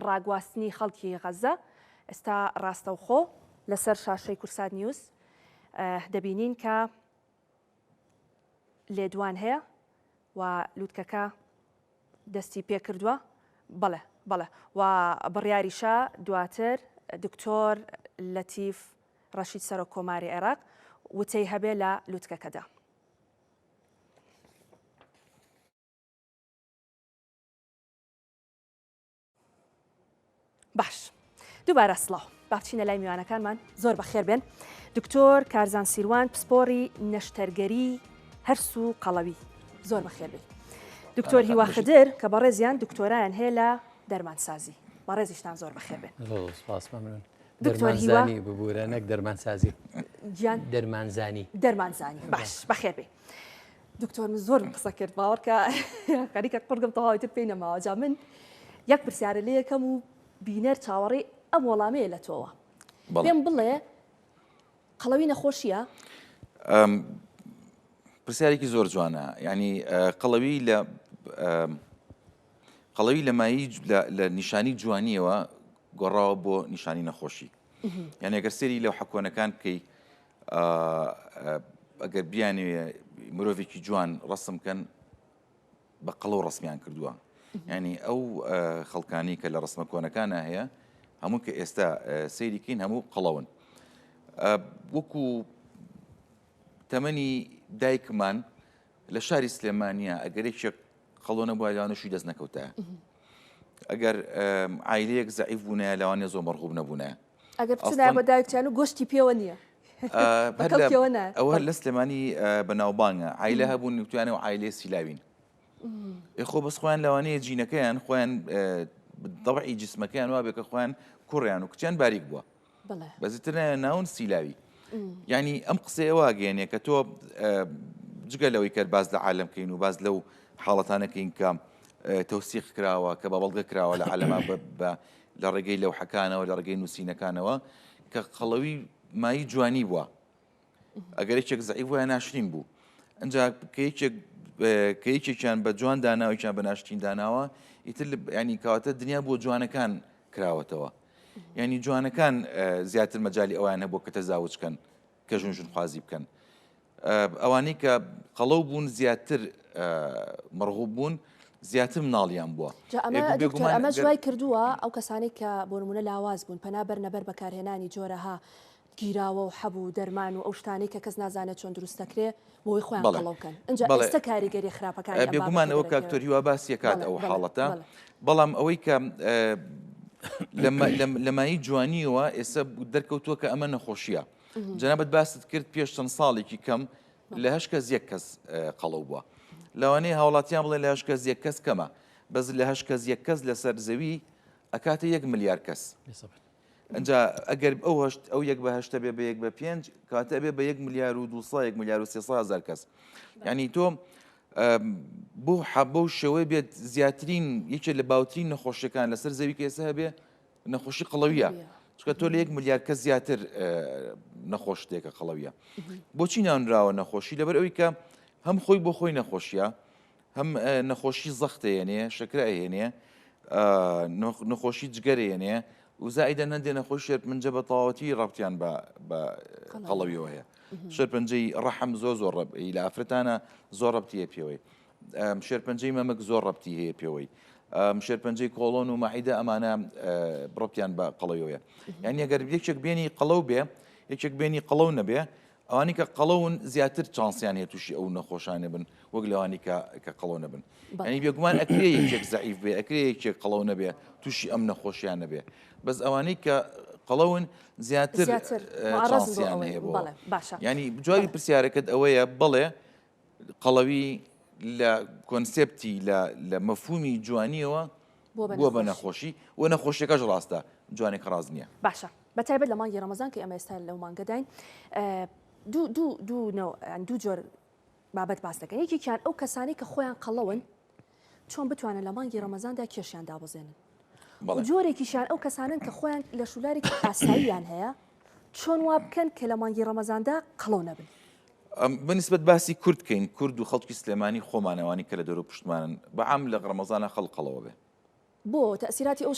ڕاگواستنی خەڵکی غەزە. ئێستا ڕاستەوخۆ لەسەر شاشەی کورسات نیوز دەبینین کە لێدوان هەیە و لووتکەکە دەستی پێ کردووە. بەڵێ و بڕیاریشە دواتر دکتۆر لەتیف ڕەشید سەرۆک کۆماری عێراق وتەی هەبێ لە لووتکەکەدا. باش، دووبارە سڵاو، باچینە لای میوانەکانمان. زۆر بەخێر بێن. دکتۆر کارزان سیروان پسپۆری نەشتەرگەری هەرس و قەڵەوی، زۆر بەخێر بێت. دکتۆر هیوا خدر کە بەڕێزیان دکتۆرایان هەیە لە دەرمانسازی، بەڕێزیشتان زۆر بەخێر بێن. دەرمانزانی ببوورە نەک دەرمانسازی، گیان دەرمانزانی. باش بەخێر بێ. دکتۆر من زۆرم قسە کرد باوەڕ کە خەریکە قڕگم تەواویتر پێی نەماوە. جا من یەک پرسیارە لێ یەکەم و بینەر چاوەڕێی ئەم وەڵامەیە لە تۆوە. پێم بڵێ قەڵەوی نەخۆشیە؟ پرسیارێکی زۆر جوانە. ینی قەڵەوی لە مایی لە نیشانی جوانیەوە گۆڕاوە بۆ نیشانی نەخۆشی. یعنی ئەگەر سێری لەو حەکۆنەکان بکەی ئەگەر بیانێ مرۆڤێکی جوان ڕەسمکەن بە قەڵەو ڕسمیان کردووە. ینی ئەو خەڵکانی کە لە ڕسمە کۆنەکانە هەیە هەموو کە ئێستا سەیریکەین هەموو قەڵەون. وەکو تەمەنی دایکمان لە شاری سلێمانیە ئەگەرێکێک قەڵۆنە بووە لەوانەشوی دەست نەکەوتایە. ئەگەر عایلەیەک زەعیف بوونایە لەوانێ زۆر مەرغوب نەبوونایە. ئەگەر بچنایە بە دایکیان و گۆشتی پێوە نییە. ئەوە لە سلێمانی بەناوبانگە عایلە هەبوون نوتوانە و عایلێ سیلاوین. خۆ بەس خۆیان لەوانەیە جینەکەیان خۆیان دەوعی جسمەکەیان وا بێکە خۆیان کوڕیان و کچیان باریک بووە بەزیتر ناون سیلاوی. یعنی ئەم قسەیەوە گەێنێ کە تۆ جگە لەوەی کرد باز لە عالەمکەین و باز لەو حاڵەتانەکەین کە تەوسیق کراوە کە بە بەڵگە کراوە لە عالەما لە ڕێگەی لەو حەکانەوە لە ڕێگەی نووسینەکانەوە کە قەڵەوی مایی جوانی بووە. ئەگەر یەکێک زەعیف وایە ناشرین بوو. ئەنجا کە یەکێکیان بە جوان داناوەیان بە ناشتین داناوە ئیتر ینی کەواتە دنیا بۆ جوانەکان کراوەتەوە. ینی جوانەکان زیاتر مەجای ئەویان هەبوو کە تەزاوجکەن کە ژون خوازی بکەن. ئەوانەی کە قەڵەو بوون زیاتر مەرغوب بوون زیاتر مناڵیان بووە. ئەمە جوای کردووە ئەو کەسانی کە بۆ نمونە لاواز بوون پەنابەر نەبەر بەکارهێنانی جۆرەها گیراوە و حەبوو دەرمان و ئەو شتانەی کە کەس نازانێت چۆن دروست دەکرێت بۆی خۆیان قەڵەوکەن. ئەنجا ئێستا کاریگەری خراپەکانی بێگومان ئەوە کاکتۆری وا باسی کات ئەو حاڵەتە. بەڵام ئەوەی کە لە مایی جوانیەوە ئێستا دەرکەوتووە کە ئەمە نەخۆشیە. جەنابەت باست کرد پێش چەند ساڵێکی کەم لە 8 کەس 1 کەس قەڵەو بووە. لەوانەیە هاوڵاتیان بڵێ لە 8 کەس 1 کەس کەمە بەس لە 8 کەس 1 کەس لەسەر زەوی ئەکاتە 1 ملیار کەس. ئەنجا ئەگەر ئەو 1 بە 8 بێ بە 1 بە 5 کاتە بێ بە 1 ملیار و 200 1 ملیار و 300 هزار کەس. یعنی تۆ بۆ شەوەی بێت زیاترین یەکێ لە باوترین نەخۆشیەکان لەسەر زەوی کە ئێستا هەبێ نەخۆشی قەڵەویە. چکە تۆ لە 1 ملیار کەس زیاتر نەخۆش دێکە قەڵەویە. بۆچی ناونراوە نەخۆشی؟ لەبەر ئەوەی کە هەم خۆی بۆ خۆی نەخۆشیە، هەم نەخۆشی زەختە هێنێ، شەکرە هێنێ، نەخۆشی جگەرە هێنێ و زائیدەن هەندێک نەخۆشی شێرپەنجە بە تەواوەتی ڕەبطیان بە قەڵەویەوە هەیە. شێرپەنجەی ڕەحم زۆر لە ئافرەتانە زۆر ڕەبطیە پێوەی. شێرپەنجەی مەمەک زۆر ڕەبتی هەیە پێوەی شێرپەنجەی کۆڵۆن و مەعیدە ئەمانە بڕۆپیان بە قەڵەوەیە یعنی ئەگەر یەکێک بێنی قەڵەو بێ یەکێک بێنی قەڵەو نەبێ ئەوانی کە قەڵەون زیاتر چانسیان هەیە تووشی ئەو نەخۆشانە بن وەک لەوانی کە قەڵەو نەبن ینی بێگومان ئەکرێ یەکێک زەعیف بێ ئەکرێ یەکێک قەڵەو نەبێ تووشی ئەم نەخۆشیان نەبێ بەس ئەوانەی کە قەڵەون زیاتر چانسیان هەیە بۆ ینی جوابی پرسیارەکەت ئەوەیە بڵێ قەڵەوی لە کۆنسپتی لە مەفهومی جوانیەوە بووە بە نەخۆشی و نەخۆشیەکەش ڕاستە جوانێک ڕاز نییە باشە بەتایبەت لە مانگی ڕەمەزان کە ئەمە ئێستا لەو مانگەداین دوو جۆر بابەت باس دەکەن یەکێکیان ئەو کەسانی کە خۆیان قەڵەون چۆن بتوانن لە مانگی ڕەمەزان کێشیان دابەزێنن جۆرێکیشان ئەو کەسانن کە خۆیان لە شولارێکی ئاساییان هەیە چۆن وا بکەن کە لە مانگی ڕەمەزاندا قەڵەو نەبن بنسبت باسی کوردکەین کورد و خەڵکی سلێمانی خۆمانەوانی کە لە دەرۆ پشتمانن بەعام لە ڕەمەزانە خەڵقەڵەوە بێ بۆ تەسیراتی ئەو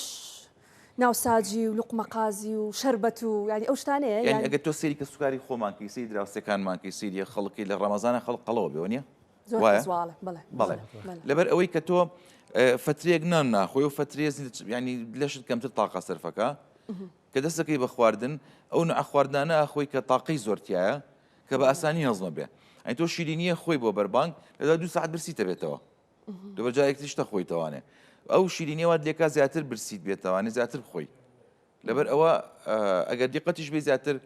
ناوساجی و لوقمەقازی و شەربەت و ینی ئەو شتانەیە یعنی ئەگەر تۆ سەیری کە سوکاری خۆمانکەی سەیری دراوسەکانمانکەی سەیری خەڵکی لە ڕەمەزانە خەڵقەڵەوە بێ نییە بەڵێ لەبەر ئەوەی کە تۆ فترێک نان ناخۆی و فترێز ینی لەشت کەمتر تاقا سەرفەکە کە دەستەکەی بە خواردن ئەو نوع خواردانە ئەخۆی کە تاقی زۆرتیایە کە بە ئاسانی هەڵزمە بێ ئەی تۆ شیرینیە خۆی بۆ بەربانگ لەدا 2 ساعت برسیتە بێتەوە دوبەرجایەکی شتە خۆیتەوانێ ئەو شیرینیەوە لێکا زیاتر برسیت بێتەوانێ زیاتر بخۆی لەبەر ئەوە ئەگەر دیقەتیش بێ زیاتر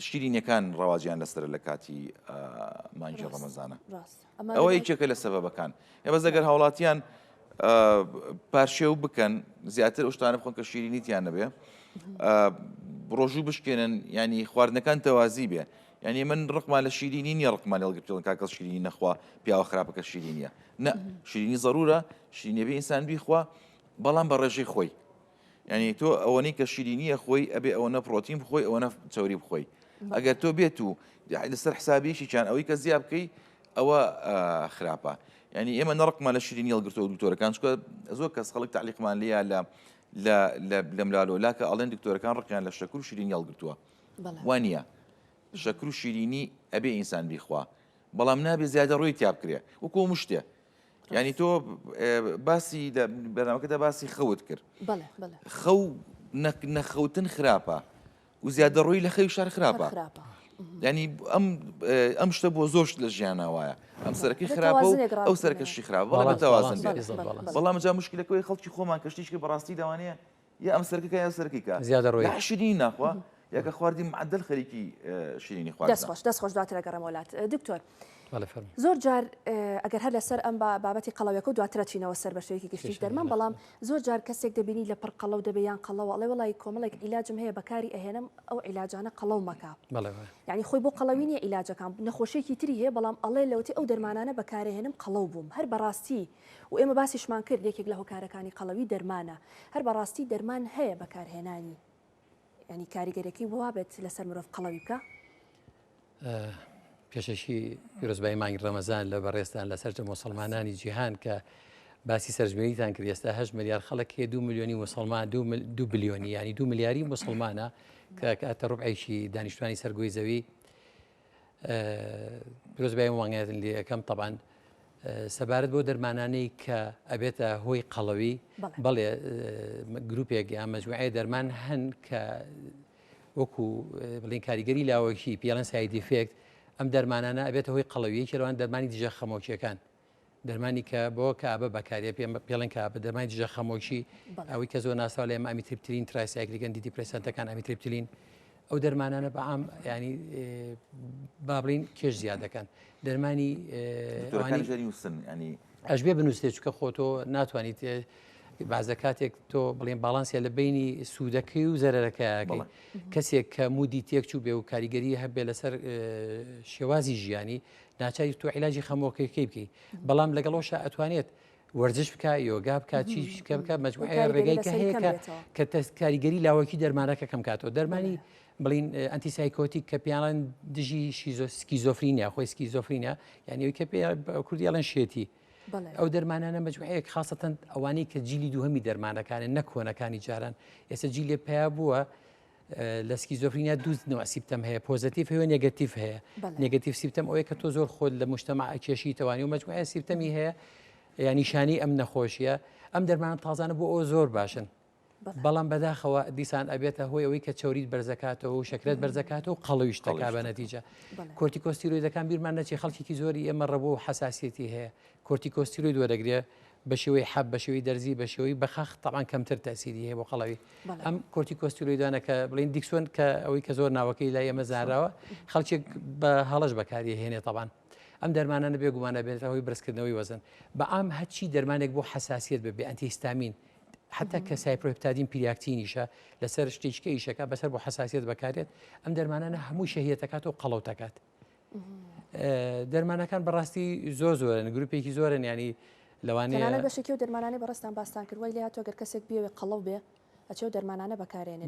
شیرینیەکان ڕەواجیان لەسەر لە کاتی مانگی ڕەمەزانە ئەوە یەکێکە لە سەبەبەکان بەس ئەگەر هاوڵاتیان پارشێو بکەن زیاتر ئەو شتانە بخۆن کە شیرینیتیان نەبێ ڕۆژوو بشکێنن ینی خواردنەکان تەوازی بێ ینی من ڕقمان لە شیرینی نیە ڕقمان لەڵگەڵن کاکەس شیرینی نەخوا پیاوە خراپەکە شیرینیە نە شیرینی ضرورە شیرینیە بێ ئینسان بیخوا بەڵام بە ڕێژەی خۆی ینی تۆ ئەوەی کە شیرینیە خۆی ئەبێ ئەوەنە پرۆتین بخۆی ئەوەنە چاوری بخۆی ئەگەر تۆ بێت و لەسەر حسابیشی چیان ئەوەی کە زیاب بکەی ئەوە خراپە ینی ئێمە نەڕقمان لە شیرینی هەڵگرتەوە دکتۆرەکان چکە زۆر کەس خەڵک تعلیقمان لێە لە ملالۆلا کە ئەڵێن دکتۆرەکان ڕقیان لە شەکر و شیرینی هەڵگرتووە وانە شەکر و شیرینی ئەبێ ئینسان بیخوا بەڵام نابێ زیادە ڕۆی تیا بکرێ وەکو مشتێ ینی تۆ باسی بەنامەکەدا باسی خەوت کرد خەو نەخەوتن خراپە و زیادە ڕۆی لە خەوی شار خراپە ینی ئەم شتە بۆ زۆر لە ژیانە وایە ئەم سەرەکەی خراپە و ئەو سەرکەشی خراپە بەڵام بەتەوازن بەڵام جا مشکلەکەی خەڵکی خۆمان کەشتیشکە بەڕاستی داوانەیە یا ئەم سەرکەکە یا سەرکیکە زیادە ڕۆی شیرینی ناخوا یاکە خواردی معدل خەریکی شیرینی خوارد دەستخۆش دواتر ئەگەڕێمە وڵات دکتۆر زۆر جار ئەگەر هەر لەسەر ئەم بابەتی قەڵەوەکە و دواترە چینەوە سەر بەشەیەکی گشتیش دەرمان بەڵام زۆر جار کەسێک دەبینی لە پڕ قەڵەو دەبیان قەڵەوە ئەڵێ وڵی کۆمەڵێک عیلاجم هەیە بەکاری ئەهێنم ئەو عیلاجانە قەڵەو مەکە یعنی خۆی بۆ قەڵەوی نیە عیلاجەکان نەخۆشیێکی تری هەیە بەڵام ئەڵێ لەوتی ئەو دەرمانانە بەکارهێنم قەڵەو بووم هەر بەڕاستی و ئێمە باسیشمان کرد یەکێک لە هۆکارەکانی قەڵەوی دەرمانە هەر بەڕاستی دەرمان هەیە بەکارهێنانی ینی کاریگەرێکی بۆ بێت لەسەر مرۆڤ قەڵەوی بکە پێشەشی پیرۆزبایی مانگی ڕەمەزان لە بەڕێستان لەسەر مسلمانانی جیهان کە باسی سەرژمێریتان کرد ئێستا 8 ملیار خەڵک هەیە 2 ملیۆنی مسلمان 2 بلیۆنی ینی 2 ملیاری مسلمانە کە کاتە ڕوبعیشی دانیشتوانی سەرگۆی زەوی پیرۆزبایی مانگێتن لێ یەکەم طبعاً سەبارەت بۆ دەرمانانەی کە ئەبێتە هۆی قەڵەوی بەڵێ گروپێک یان مەجموعەیە دەرمان هەن کە وەکو بڵین کاریگەری لاوەکی پیاڵەن ساید ئیفێکت ئەم دەرمانانە ئەبێتە هۆی قەڵەویی کێوان دەرمانی دژە خەمۆکیەکان دەرمانی کە بۆ کە بە بەکارێ پێڵێن کە بە دەرمانی دژە خەمۆکی ئەوەی کە زۆر ناساو لێمە ئەمیتریپترین ترایسایکلیکەن دیپرسەنتەکان ئەمیتریپترین ئەو دەرمانانە بەعام ینی با بڵین کێش زیاد دەکەن دەرمانی ئەشبێ بنووسێت چکە خۆتۆ ناتوانیت بازە کاتێک تۆ بڵێن باڵانسیە لە بینی سوودەکەی و زەرەکەیەکەی کەسێک کە مودی تێک چوو بێ و کاریگەری هەبێ لەسەر شێوازی ژیانی ناچاری تۆ عیلاجی خەمۆکەکەی بکەی بەڵام لەگەڵەوەشە ئەتوانێت وەرزش بکە یۆگا بکە چی بکە مەجموعە ڕێگەی کە هەیە کە کاریگەری لاوەکی دەرمانەکە کەم کاتەوە دەرمانی بڵین ئەنتیسایکۆتیک کە پیاڵەن دژی سکیزۆفرینیا خۆی سکیزۆفرینیا یعنی ئەوی کە کوردیاڵەن شێتی ئەو دەرمانانە مەجموعەیەک خاستەن ئەوانەی کە جیلی دووهەمی دەرمانەکانن نەکۆنەکانی جاران ئێستا جیلێ پیا بووە لە سکیزۆفرینیا دوو نوع سیمپتەم هەیە پۆزیتیڤ هەیە نێگەتیڤ هەیە نێگەتیڤ سیمپتەم ئەوەیە کە تۆ زۆر خۆت لە مجتەمع کێشیتەوانی و مجموعە سیمپتەمی هەیە یعنی نیشانی ئەم نەخۆشیە ئەم دەرمان تازانە بۆ ئەوە زۆر باشن بەڵام بەداخەوە دیسان ئەبێتە هۆی ئەوەی کە چۆریت بەرزەکاتەوە و شەکرێت بەرزەکاتەوە و قەڵەویش دەکا بە نەتیجە کۆرتیکۆستیرۆیدەکان بیرمان نەچێ خەڵکێکی زۆری ئێمە ڕەبوو و حساسیەتی هەیە کۆرتیکۆستیرۆید وەرەگرێ بە شێوەی حەب بە شێوەی دەرزی بە شێوەی بەخاخ تەعان کەمتر تەسیری هەیە بۆ قەڵەوی ئەم کۆرتیکۆستیرۆیدانە کە بڵین دیکسۆن کە ئەوەی کە زۆر ناوەکەی لای ئێمە زانراوە خەڵکێک بە هەڵەش بەکاری هێنێ تەبان ئەم دەرمانانە بێگومانە بێتە هۆی بەرزکردنەوەی وەزن بە ئام هەچی دەرمانێک بۆ حساسیت ببێ ئەنتیهیستامین حتا کە سایپرۆهپتادین پیریاکتینیشە لەسەر شتێککە ئیشەکە بەسەر بۆ حساسیت بەکارێت ئەم دەرمانانە هەموو شەهیەتەکات و قەڵەوتەکات دەرمانەکان بەڕاستی زۆرن گروپێکی زۆرن ینی لەوانەیە بەشێکی و دەرمانانەی بەڕستان باستان کردوای لە هاتووە گەر کەسێک بێوێ قەڵەو بێ ئەچێ دەرمانانە بەکارێنێت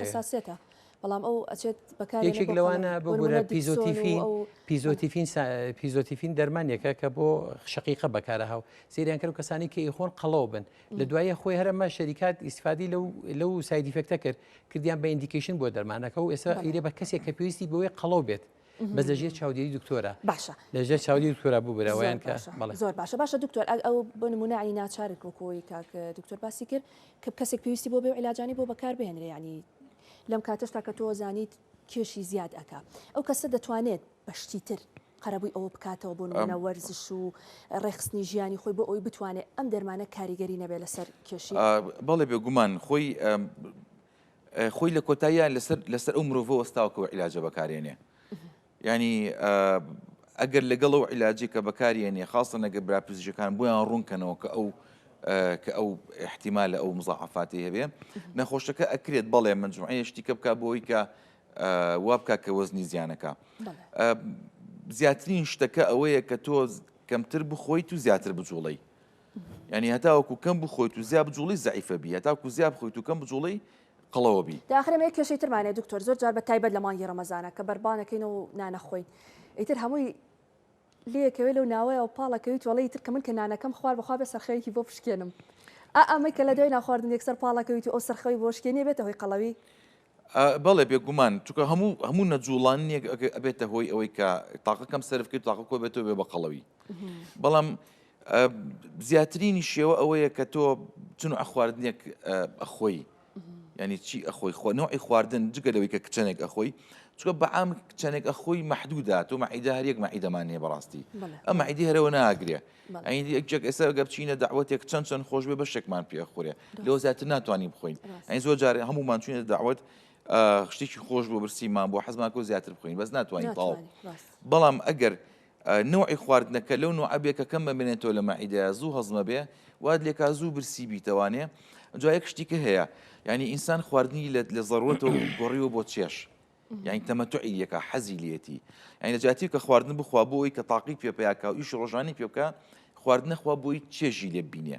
حساسێتە بەڵام ئەو ئەچێت یەکێک لەوانە بۆ گورە پیزۆتیفین دەرمانێکە کە بۆ شقیقە بەکارە هاو سریان کرد و کەسانی کە ئیخۆن قەڵەو بن لە دوایە خۆی هەرەمە شەریکات ئیسفادی لەو سایدیفکتە کرد کردیان بە ئیندیکیشن بۆ دەرمانەکە و ئێستا ئیرێ بە کەسێک کە پێویستی بۆی قەڵەو بێت بەس لەژێر چاودێری دکتۆرە باشە لەژێر چاودی دکتۆرە بوو برەوەیان کە زۆر باشە دکتۆر ئەو بۆ نمونەی ناچارێک وەکۆی کاک دکتۆر باسی کرد کە کەسێک پێویستی بۆ بێ عیلاجانی بۆ بەکار بهێنرێ ینی لەم کاتەشتا کە تۆ زانیت کێشی زیاد ئەکا ئەو کەسە دەتوانێت بەشتی تر قەرەبووی ئەوە بکاتەوە بۆ نمونە وەرزش و ڕێخستنی ژیانی خۆی بۆ ئەوی بتوانێت ئەم دەرمانە کاریگەری نەبێت لەسەر کێشی بەڵێ بێگومان خۆی لە کۆتاییە لەسەر ئەو مرۆڤ وەستاوکەوە عیلاجە بەکارێنێ ینی ئەگەر لەگەڵ ئەو عیلاجی کە بەکارێنێ خاستە نەگە براپزیشەکان بۆیان ڕوونکەنەوە کە ئەو احتیمال لە ئەو مزاعفاتی هەبێ نەخۆشەکە ئەکرێت بەڵێ مجموعەیە شتیکە بکە بۆی کە وا بکە کە وەزنی زیانەکە زیاترین شتەکە ئەوەیە کە تۆ کەمتر بخۆیت و زیاتر بجوڵی ینی هەتاوەکو کەم بخۆیت و زیاد بجوڵی زعیفە بی هەتاوەکو زیاد بخۆیت و کەم بجوڵی قەڵەوە بی داخرەمەیە کێشەی ترمانێ دکتۆر زۆر جار بە تایبەت لە مانگی ڕەمەزانە کە بەربانەکەین و نانەخۆین ئیتر هەمووی لێکەوێ لەو ناوەیە و پاڵەکەویت وەڵی تر کە من کە نانەکەم خوار بەخوا بە سەرخەوێکی بۆ پشکێنم ئەمەی کە لە دوای ناخواردن یەکسەر پاڵەکەویت و ئەو سەرخەوی بۆ شکێنێ بێتە هۆی قەڵەوی بەڵێ بێگومان چونکە هەموو نەجوڵانیەک ئەبێتە هۆی ئەوەی کە تاقەکەم سەرفکرد تاقە کۆ بێتەوە بێ بە قەڵەوی بەڵام زیاترینی شێوە ئەوەیە کە تۆ چون ئەخواردنێک ئەخۆی ینی چی ئەخۆی خۆ نوعی خواردن جگە لەوەی کە کچەنێک ئەخۆی چونکە بەعام کچەنێک ئەخۆی مەحدوودە تۆ مەعیدە هەرێک مەعیدەمان هەیە بەڕاستی ئەم مەعیدی هەرەوە ناگرێ ئەیەک ئێستا گە بچینە داوەتێک چەند خۆش بێ بەشێکمان پێخورێ لەوە زیاتر ناتوانین بخۆین ئەین زۆر جارێ هەمومان چوینە داوەت شتێکی خۆش بۆ برسیمان بۆ حەزماکە زیاتر بخۆین بەس ناتوانین تاڵ بەڵام ئەگەر نوعی خواردنەکە لەو نوع ئەبێ کە کەم بمێنێتەوە لە مەعیدەیە زوو هەزمە بێ واد لێکا زوو برسی بیتەوانێ جایەک شتێکە هەیە ینی ئینسان خواردنی لە ضرورەتەوە گۆڕیەوە بۆ چێش یعنی تەمەتوعی یەکە حەزی لێتی یعنی لە جاتی کە خواردن بخوا بۆی کە تاقی پێ پیاکە و ئیش ڕۆژانی پێ بکە خواردنە خوا بۆی چێژی لێ بینێ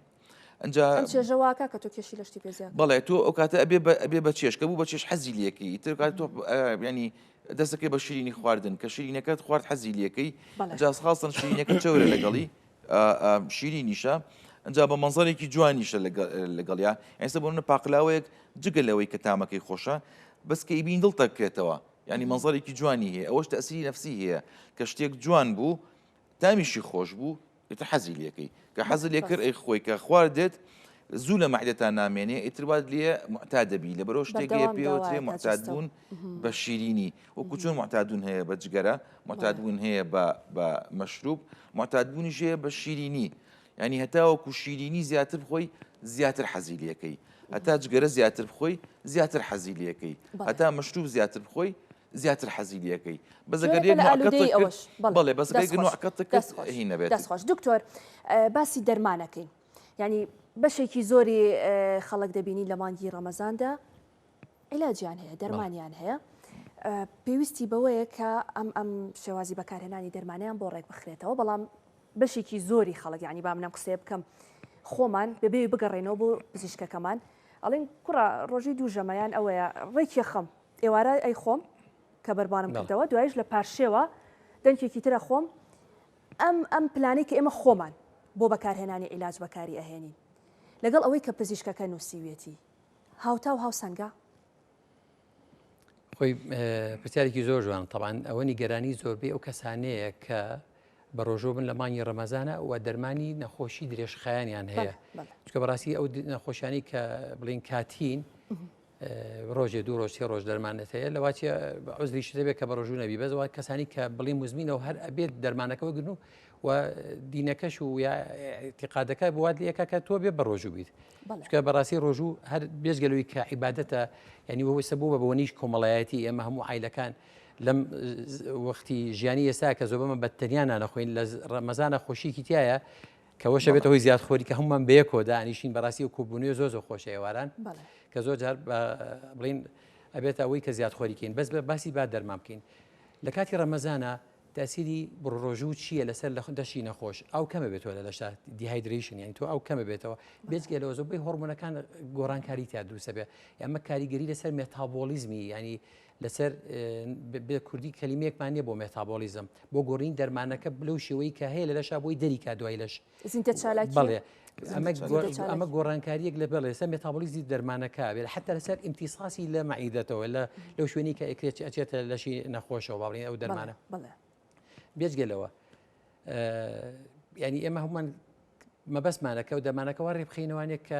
ئەنجا چێژەواکە کە تۆ کێشی لە شتی پێزیاد بەڵێ تۆ ئەو کاتە ئەبێ بە چێش کە بوو بە چێش حەزی لەکەی تر کات تۆ ینی دەستەکەی بە شیرینی خواردن کە شیرینەکەت خوارد حەزی لەکەی جاس خاستن شیرینەکە چەورە لەگەڵی شیرینیشە ئەنجا بە مەنزەرێکی جوانیشە لەگەڵیا ئێستا بۆ منە پاقلاوەیەک جگە لەوەی کە تامەکەی خۆشە بەس کە ئیبین دڵ تەکرێتەوە ینی مەنزەرێکی جوانی هەیە ئەوەش تەسیری نەفسی هەیە کە شتێک جوان بوو تامیشی خۆش بوو ئیتر حەزی لەکەی کە حەزی لێ کرد ئەی خۆی کە خواردێت زوو لە مەعدەتان نامێنێ ئیتروات لێ معتادەبی لە بەرەو شتێکی پێوترێ معتاد بوون بە شیرینی وەکو چۆن معتادون هەیە بە جگەرە معتادبوون هەیە بە مەشروب معتادبوونیش هەیە بە شیرینی ینی هەتاوەکو شیرینی زیاتر بخۆی زیاتر حەزی لەکەی هەتا جگەرە زیاتر بخۆی زیاتر حەزی لەکەی هەتا مەشروب زیاتر بخۆی زیاتر حەزی لەکەی بەزەگەر بەڵێ بەزگەر هی نەبێت دەستخۆش دکتۆر باسی دەرمانەکەین ینی بەشێکی زۆری خەڵک دەبینی لە مانگی ڕەمەزاندا عیلاجیان هەیە دەرمانیان هەیە پێویستی بەوەیە کە ئەم شێوازی بەکارهێنانی دەرمانیان بۆ ڕێک بخرێتەوە بەڵام بەشێکی زۆری خەڵک ینی با منم قسێ بکەم خۆمان بەبێ بگەڕێنەوە بۆ پزیشکەکەمان ئەڵێن کوڕە ڕۆژی دوو ژەمەیان ئەوەیە ڕێکی خەم ئێوارە ئەی خۆم کە بەربانم کردەوە دوایش لە پاشێوە دەنگێکی ترە خۆم ئەم پلانەی کە ئێمە خۆمان بۆ بەکارهێنانی عیلاج بەکاری ئەهێنین لەگەڵ ئەوەی کە پزیشکەکە نووسیوێتی هاوتا و هاوسەنگە خۆی پرسیارێکی زۆر جوان طبعاً ئەوە نیگەرانی زۆربەی ئەو کەسانەیە کە بە ڕۆژۆ بن لە مانگی ڕەمەزانە و دەرمانی نەخۆشی درێژخایانیان هەیە چکە بەڕاستی ئەو نەخۆشیانی کە بڵین کاتین ڕۆژێ دوو ڕۆژ سێ ڕۆژ دەرمانێت هەیە لەواتە عوزریشت دەبێت کە بە ڕۆژوو نەبی بەزەوە کەسانی کە بڵین مزمینەوە هەر ئەبێت دەرمانەکەەوە گرن و دینەکەش و یا اعتقادەکە بوات لەکە کە تۆ بێ بە ڕۆژوو بیت چکە بەڕاستی ڕۆژوو هەر بێژگەلوی کە عیبادەتە ینی وەوەسە بوو بە بۆنیش کۆمەڵایەتی ئێمە هەموو عیلەکان لەم وەختی ژیانی ئێستا کە زۆر بەمە بەتەنیانە نەخۆین لە ڕەمەزانە خۆشیکی تایە کەەوەشە بێت ئەوەی زیاد خۆری کە هەمومان بەیەکۆدا ئەنیشین بەڕاستی و کۆبوونی زۆر خۆشە ئێواران کە زۆر جار بڵین ئەبێت ئەوەی کە زیاد خۆریکەین بەس باسی با دەرمان بکەین لە کاتی ڕەمەزانە تاسیری بڕۆژوو چییە لەسەر لە دەشی نەخۆش ئەو کەمە بێتەوە لە لەشات دیهایدریشن یانی تۆ ئەو کەمە بێتەوە بێجگەلەوە زۆربەی هۆرمۆنەکان گۆڕانکاری تا دروستە بێ ئەمە کاریگەری لەسەر مێتابۆلیزمی ینی لەسەر بە کوردی کەلیمەیەکمان نیە بۆ مێتابۆلیزم بۆ گۆڕین دەرمانەکە بلەو شێوەی کە هەیە لە لەشا بۆی دەریکا دوای لەش بڵێ ئەمە گۆڕانکاریەک لە بڵێ لەسەر مێتابۆلیزی دەرمانەکە بێت حتا لەسەر ئیمتیساسی لە مەعیدەتەوە لەو شوێنی کە ئەچێتە لەشی نەخۆشەوە باڵین ئەو دەرمانە بێجگەلەوە ینی ئێمە هەمومان مەبەسمانەکە و دەمانەکەەوە ڕێبخینەوانێک کە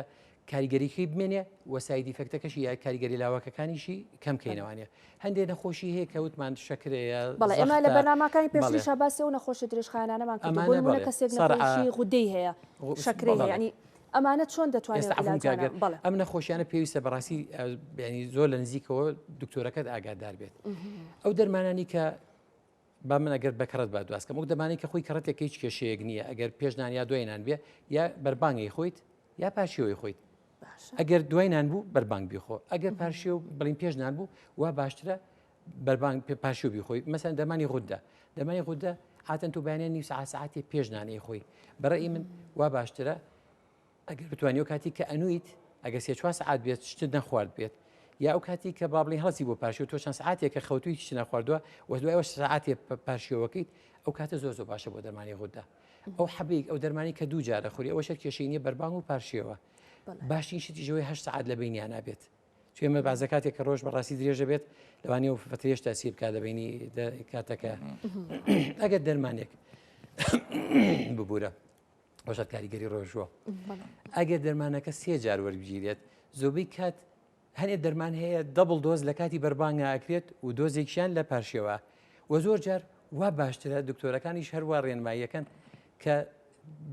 کاریگەریکەی بمێنێ وەسایدی فەکتەکەشی یا کاریگەری لاوەکەکانیشی کەم کەینەوانێ هەندێک نەخۆشی هەیە کەوتمان شەکرەیە بەڵێ ئێمە لە بەرنامەکانی پێشی شەباسی و نەخۆشی درێژخایانانەمان کردبوون کەسێک نەخۆشی غودەی هەیە شەکرەی هەیە ینی ئەمانە چۆن دەتوانێت ئەم نەخۆشیانە پێویستە بەڕاستی ینی زۆر لە نزیکەوە دکتۆرەکەت ئاگادار بێت ئەو دەرمانانی کە با من ئەگەر بەکەڕەت با دواسکەم ئەو دەمانی کە خۆی کەڕەتێک هیچ کێشەیەک نییە ئەگەر پێشنان یا دوێنان بێ یا بەربانگی خۆیت یا پاشیەوەی خۆیت ئەگەر دوێنان بوو بەربانگ بیخۆ ئەگەر پاشیە و بڵین پێشنان بوو وا باشترە بەربانگ پاشیو بیخۆی مەسەن دەمانی غودە هاتن تو بەیانێ نیو ساعتی پێشنانەی خۆی بەڕێی من وا باشترە ئەگەر بتوانانی و کاتی کە ئەنویت ئەگەر سێ 4 ساعت بێت شتت نەخوارد بێت یا ئەو کاتی کە با بڵین هەڵسی بۆ پاشی و تۆ چەند ساعتێک کە خەوتوی هیچ نەخواردووە و دوای ساعتێ پاشیەوەکەیت ئەو کاتە زۆر باشە بۆ دەرمانی غودە ئەو حەبیک ئەو دەرمانی کە دوو جارە خوری ئەوە شەر کێشەی نیە بەربانگ و پاشیەوە باشین شتی ژەوەی 8 ساعت لە بینیان نابێت چێمە بازە کاتێک کە ڕۆژ بەڕاستی درێژە بێت لەوانی و فترێش تاسیر بکات لە بینی کاتەکە ئەگەر دەرمانێک ببوورە باشە کاریگەری ڕۆژوە ئەگەر دەرمانەکە 3 جار وەربگیرێت زۆبەی کات هەنێ دەرمان هەیە دەبڵ دۆز لە کاتی بەربانگە ئاکرێت و دۆزێکیان لە پاشیەوە و زۆر جار وا باشترە دکتۆرەکانیش هەروە ڕێنماییەکەن کە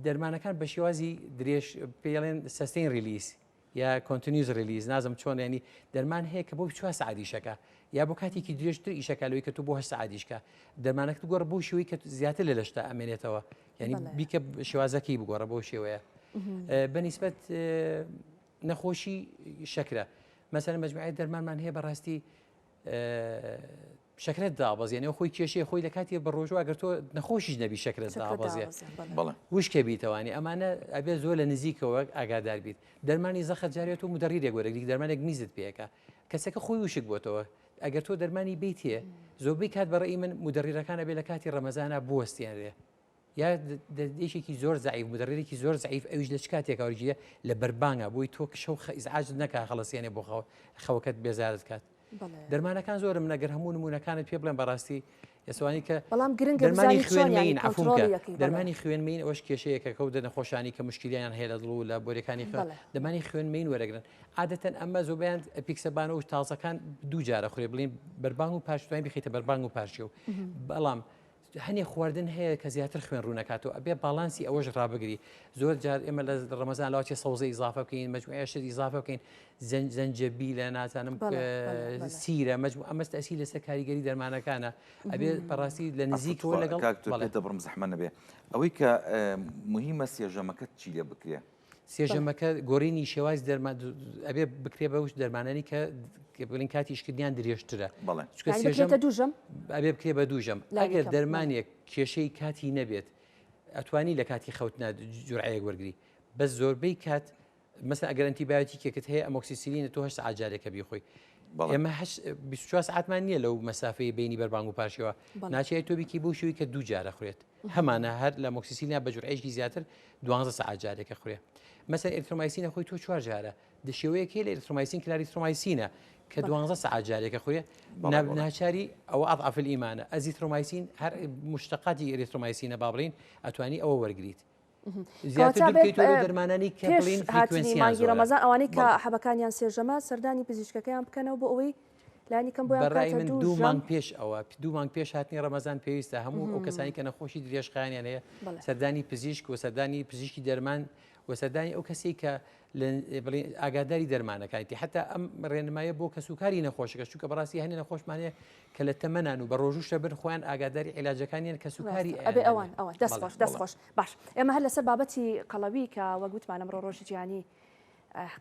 دەرمانەکان بە شێوازی درێژ پێڵێن سەستین ریلیز یا کۆنتینیوز ریلیز نازم چۆن ینی دەرمان هەیە کە بۆ 4 سعادیشەکە یا بۆ کاتێکی درێژتر ئیشەکەلەوەی کە تو بۆ 8 سعادیشکە دەرمانەکە گۆڕ بۆ شێوەی کە زیاتر لە لەشتا ئەمێنێتەوە ینی بیکە شێوازەکەی بگۆڕە بۆ شێوەیە بەنیسبەت نەخۆشی شەکرە مەسەلەن مەجموعەی دەرمانمان هەیە بەڕاستی شەکرەت دابەزێنێ خۆی کێشەیە خۆی لە کاتی بە ڕۆژوە ئەگەر تۆ نەخۆشیش نەبی شەکرەت دابەزێ وشکە بیتەوانی ئەمانە ئەبێ زۆر لە نزیکەوە ئاگادار بیت دەرمانی زەخەت جارێت و مدەڕیرێک وەرەگری دەرمانێک میزت پێەکە کەسەکە خۆی وشک بۆتەوە ئەگەر تۆ دەرمانی بیتیە زۆربەی کات بەڕێی من مدەڕیرەکانە بێ لە کاتی ڕەمەزانە بوەستێنرێ یا دەشێکی زۆر زعیف مدەڕێرێکی زۆر زعیف ئەویش لە چ کاتێک ئەوریجیە لە بەربانگە بۆی تۆ شەو ئیزعاج نەکا خەڵەسیێنێ بۆ خەوەکەت بێزارت کات دەرمانەکان زۆرم نەگەر هەموو نمونونەکانت پێ بڵێن بەڕاستی ئێسوانی کە دەرمانی خوێنمەین عفوکە دەرمانی خوێنمەین ئەوش کێشەیەکە کەوتە نەخۆشانی کە مشکلیان هەیە لە دڵ و لە بۆرەکانی دەمانی خوێنمەین وەرەگرن عادەتەن ئەمە زۆبیان پیکسەبانە و تازەکان دوو جارە خوێ بڵین بەربانگ و پاشتوانی بخیتە بەربانگ و پاشی و بەڵام هەنێ خواردن هەیە کە زیاتر خوێن ڕوونەکاتەوە ئەبێ باڵانسی ئەوەش ڕابگری زۆر جار ئێمە لە ڕەمەزان لاوەتی سەوزەی ئیزافە بکەین مەجموعە شت ئیزافە بکەین زەنجەبیلە نازانم سیرە مەجموعە ئەمە تەسیل لەسەر کاریگەری دەرمانەکانە ئەبێ بەڕاستی لە نزیکەوە لەگەڵ بڕم زەحمە نەبێ ئەوەی کە مهمە سێژەمەکەت چی لێ بکرێ سێژەمەکە گۆڕینی شێواز ئەبێ بکرێ بە وش دەرمانانی کە بڵین کاتی ئیشکردیان درێژترە ئەبێ بکرێ بە دووژەم ئەگەر دەرمانێک کێشەی کاتی نەبێت ئەتوانی لە کاتی خەوتنا جورعەیەک وەرگری بەس زۆربەی کات مەسەن ئەگەر ئەنتیبایۆتیکێکت هەیە ئەمۆکسیسیلینە تۆ 8 ساعت جارێکە بیخۆی ئێمە 24 ساعتمان نییە لەو مەسافەی بینی بەربانگ و پاشەوە ناچێت تۆبیکی بۆ شوی کە دوو جارە خوێت هەمانە هەر لە مۆکسیسینا بە جورعەیەکی زیاتر 12 ساعت جارێکە خوێ مەسەر ئێرترۆمایسینە خۆی تۆ 4 جارە دشێوەیەکی لە ئێرترۆمایسین کلاریترۆمایسینە کە 12 ساعت جارێکە خوێ ناچاری ئەوە ئەضعف الئیمانە ئەزیترۆمایسین هەر مشتقاتی ئێرترۆمایسینە بابڕین ئەتوانی ئەوە وەرگریت زیاتر دەرمانانی کە بڵین مانگی ڕەمەزان ئەوانەی کە حەبەکانیان سێژەمە سەردانی پزیشکەکەیان بکەنەوە بۆ ئەوەی لانی کەم بۆیان بەڕای من 2 مانگ پێش ئەوە 2 مانگ پێش هاتنی ڕەمەزان پێویستە هەموو ئەو کەسانی کە نەخۆشی درێژخایانیان هەیە سەردانی پزیشک و سەردانی پزیشکی دەرمان و سەردانی ئەو کەسی کە ئاگاداری دەرمانەکانی حتا ئەم ڕێنمایە بۆ کە سوکاری نەخۆشەکە چونکە بەڕاستی هەنێ نەخۆشمانەیە کە لە تەمەنان و بە ڕۆژوشە بن خۆیان ئاگاداری عیلاجەکانیان کە سوکاری ئەبێ ئەوان دەستخۆش باش ئێمە هەر لەسەر بابەتی قەڵەوی کە وەگوتمان ئەمڕۆ ڕۆژی جیهانی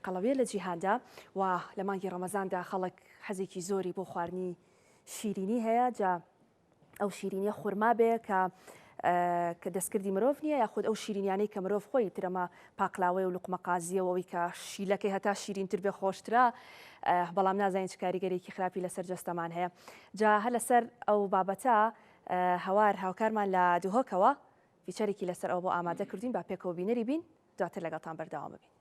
قەڵەویە لە جیهاندا و لە مانگی ڕەمەزاندا خەڵک حەزێکی زۆری بۆ خواردنی شیرینی هەیە جا ئەو شیرینیە خورما بێ کە دەستکردی مرۆڤ نییە یاخود ئەو شیرینیانەی کە مرۆڤ خۆی ترەمە پاکلاوەی و لوقمەقازیەوەی کە شیلەکەی هەتا شیرینتر بێ خۆشترا بەڵام نازانین چ کاریگەرێکی خراپی لەسەر جەستەمان هەیە جا هەر لەسەر ئەو بابەتە هەوار هاوکارمان لە دووهۆکەوە فیچەرێکی لەسەر ئەو بۆ ئامادە کردین با پێکەوە بینەری بین دواتر لەگەڵتان بەردەوام ببین.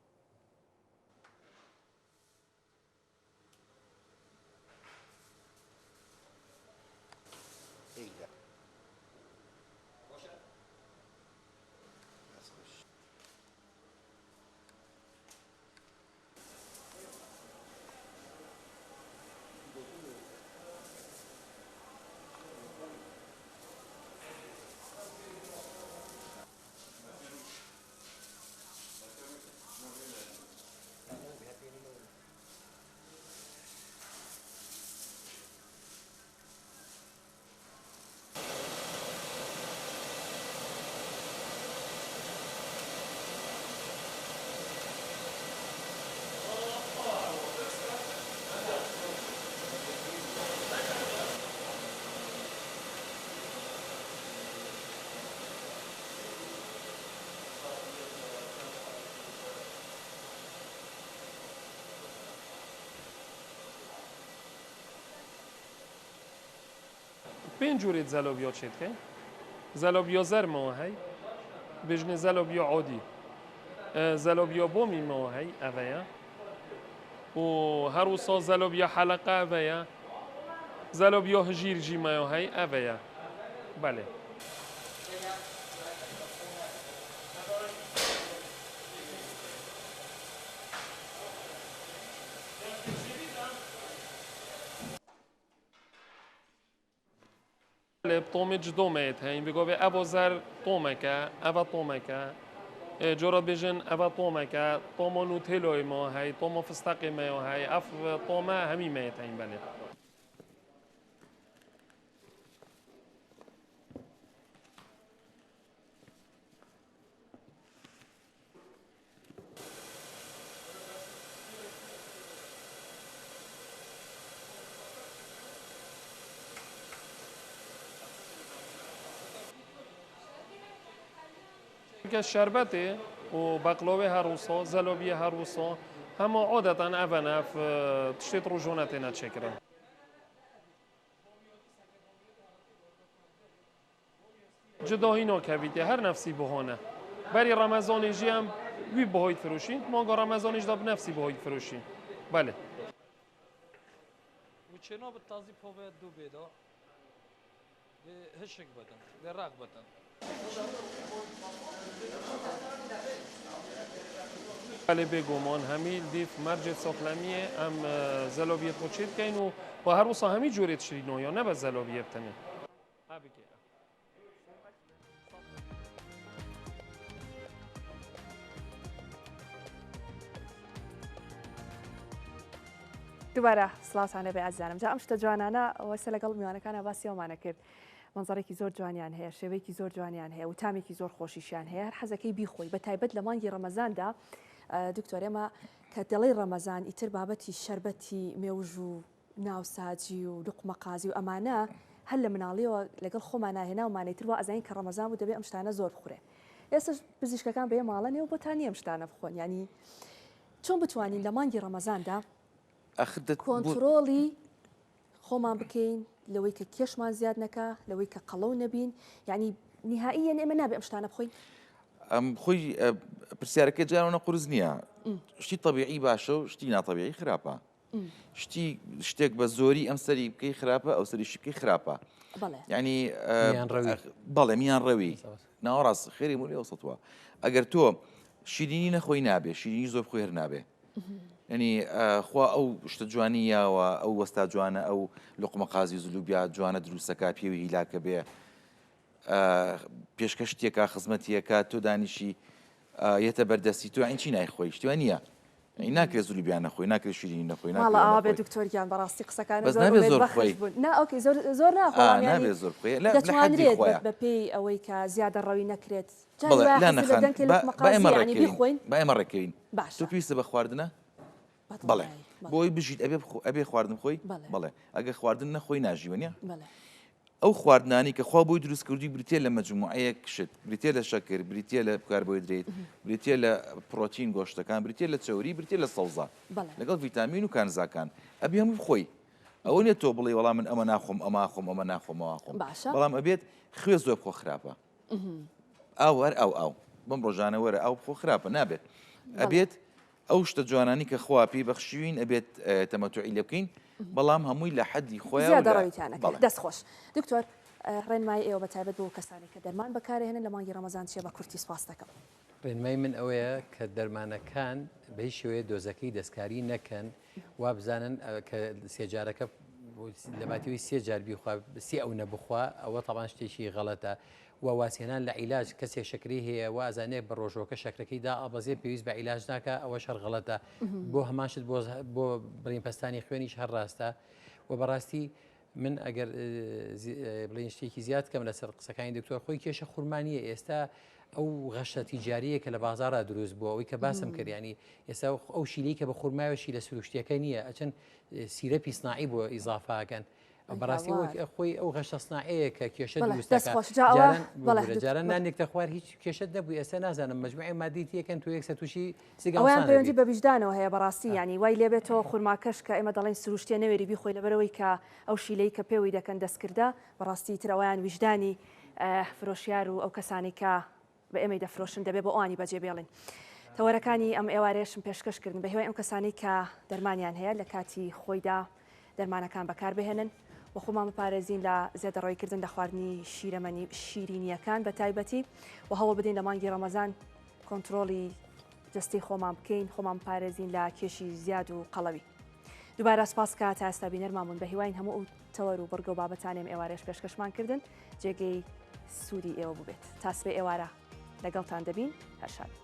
پێنج جوورێت زەلۆبیا چێتکەی زەلۆبیا زەرمەوە هەی بژنێ زەلۆبیا عۆدی زەلۆبیا بۆمیمەوە هەی ئەڤەیە و هەروسا زەلۆبیا حەلەقە ئەڤەیە زەلۆبیا هژیر ژیمەوە هەی ئەڤەیە بەڵێ بطومج دومت هين بيقول أبو زر طومك أبا طومك جورا بيجن أبا طومك طومو نوتيلو ما هي طومو فستقي ما هي أف طومة همي ما يتين بله الشربتي وبقلوه هروسا زلوبيه هروسا هم عادة أبنا في تشتيت رجونتنا تشكرا جداهينا كبيتي هر نفسي بهونه بري رمضان جيم وي بهايت فروشين ما رمضان جدا بنفسي بهايت فروشين بله وچنا بالتازي بهو دو بيدا هشك بدن لراق بدن بله بگمان همی دیف مرج ساخلمیه ام زلابیت خوشید کن و با هر وصا همی جوریت شدینو یا نه با زلابیت تنه دوباره سڵاوتان لەبێ ئازانم جا ئەم شتە جوانانە وەسە لەگەڵ میوانەکانە باسی ئەومانە کرد منزەڕێکی زۆر جوانیان هەیە شێوەیەکی زۆر جوانیان هەیە و تامێکی زۆر خۆشیشیان هەیە هەر حەزەکەی بیخۆی بە تایبەت لە مانگی ڕەمەزاندا دکتۆر ئێمە کە دەڵێ ڕەمەزان ئیتر بابەتی شەربەتی مێوژ و ناوساجی و لوقمەقازی و ئەمانە هەر لە مناڵیەوە لەگەڵ خۆمان ناهێنا ومانەیتر وا ئەزانین کە ڕەمەزان بوو دەبێت ئەم شتانە زۆر بخورێ ئێستا پزیشکەکان بێ ماڵە نێو بۆتان نیە ئەم شتانە بخۆن ینی چۆن بتوانین لە مانگی ڕەمەزاندا کۆنتڕۆڵی خۆمان بکەین لەوەی کە کێشمان زیاد نەکە لەوەی کە قەڵەو نەبین یعنی نهائیەن ئێمە نابێ ئەم شتانە بخۆین خۆی پرسیارەکە جارانە قورس نییە شتی طبیعی باشە و شتی ناتەبیعی خراپە شتێک بە زۆری ئەم سەری بکەی خراپە ئەو سەریشی بکەی خراپە یعنی بەڵێ میان ڕەوی ناوەڕاست خێری موری ئەوسەتوە ئەگەر تۆ شیرینی نەخۆی نابێ شیرینی زۆر بخۆی هەر نابێ ینی خوا ئەو شتە جوانییاوە ئەو وەستا جوانە ئەو لقمە قازی زلوبیا جوانە دروستەکە پێوی هیلاکە بێ پێشکە شتێکە خزمەتیەکە تۆ دانیشی یەتە بەردەستی تۆ ئەین چی نایخۆی شتوان نییە ناکرێت زولیبیان نەخۆی ناکرێت شیرینی نەخۆی بێ دکتۆریان بەڕاستی قسەکان زۆر ناخۆیت بە پێی ئەوەی کە زیادە ڕەوی نەکرێت با ئێمە ڕێکەوین تۆ پێویستە بە خواردنە بەڵێ بۆی بژیت ئەبێ خواردن خۆی بەڵێ ئەگە خواردن نەخۆی ناژیوەنیە ئەو خواردنانی کە خوا بۆی دروست کردی بریتێ لە مەجموعەیەک شت بریتێ لە شەکر بریتێ لە کاربۆیدرێت بریتێ لە پرۆتین گۆشتەکان بریتێ لە چەوری بریتێ لە سەوزە لەگەڵ ڤیتامین و کانزاکان ئەبێ هەموو بخۆی ئەوە نیە تۆ بڵێ وەڵام من ئەمە ناخۆم ئەمە خۆم ئەمە ناخۆم ئەوە خۆم بەڵام ئەبێت خوێ زۆر بخۆ خراپە ئاو هەر ئەو بەم ڕۆژانە وەرە ئەو بخۆ خراپە نابێت ئەبێت ئەو شتە جوانانی کە خوا پێی بەخشیوین ئەبێت تەمەتوعی لێ بکەین بەڵام هەمووی لە حەدی خۆیان دەستخۆش دکتۆر ڕێنمای ئێوە بە تایبەت بۆ کەسانی کە دەرمان بەکارهێنن لە مانگی ڕەمەزان چیە بە کورتی سپاس دەکەم ڕێنمای من ئەوەیە کە دەرمانەکان بەهی شێوەیە دۆزەکەی دەستکاری نەکەن وا بزانن کە سێجارەکە لە ماتیوی سێ جار بیخوا سێ ئەو نەبخوا ئەوە تەبان شتێکی غەڵەتە و واسێنان لە عیلاج کەسێک شەکری هەیە و ئازانەیە بە ڕۆژۆکە شەکرەکەیدا ئەبەزێ پێویست بە عیلاج ناکە ئەوە شەر غەڵەتە بۆ هەماشت بۆ بڕینپەستانی خوێنیش هەر ڕاستە و بەڕاستی من ئەگەر بڵین شتێکی زیاد کەم لەسەر قسەکانی دکتۆر خۆی کێشە خورمانیە ئێستا ئەو غەشە تیجاریە کە لە بازارە دروست بووە ئەوەی کە باسم کردیانی ئێستا ئەو شیلەی کە بە خورماوەشی لە سروشتیەکە نییە ئەچەند سیرەپی سناعی بۆ ئیزافاکەن بەڕاستی خۆی ئەو غەشە سناعەیە کە کێشە دروستەکەجاران نانێکتە خوار هیچ کێشت نەبووی ئێستا نازانم مجموعی مادیتی یەکەن تو یەکسە تووشی ئەویان پەیوەندی بە ویجدانەوە هەیە بەڕاستی ینی وای لێبێتەوە خورماکەش کە ئێمە دەڵێن سروشتیە نەوێری بیخۆی لەبەرەوەی کە ئەو شیلەی کە پێوی دەکەن دەستکردا بەڕاستی ترەوەیان ویجدانی فرۆشیار و ئەو کەسانی کە بە ئێمەی دەفرۆشن دەبێ بە ئەوانی بەجێ بێڵین تەوەرەکانی ئەم ئێوارێشم پێشکەشکردن بە هێوای ئەم کەسانی کە دەرمانیان هەیە لە کاتی خۆیدا دەرمانەکان بەکاربهێنن و خۆمان بپارێزین لە زیادەڕۆیکردن لە خواردنی شیرینیەکان بە تایبەتی و هەوڵ بدەین لە مانگی ڕەمەزان کۆنتڕۆڵی جستی خۆمان بکەین خۆمان پارێزین لە کێشی زیاد و قەڵەوی دووبارە سپاس کە تا ئێستا بینەرمامون بە هیواین هەموو ئەو تەوەر و بەرگە و بابەتانێم ئێوارێش پێشکەشمان کردن جێگەی سوودی ئێوە ببێت تاسبێ ئێوارە لەگەڵتان دەبین هەر شاد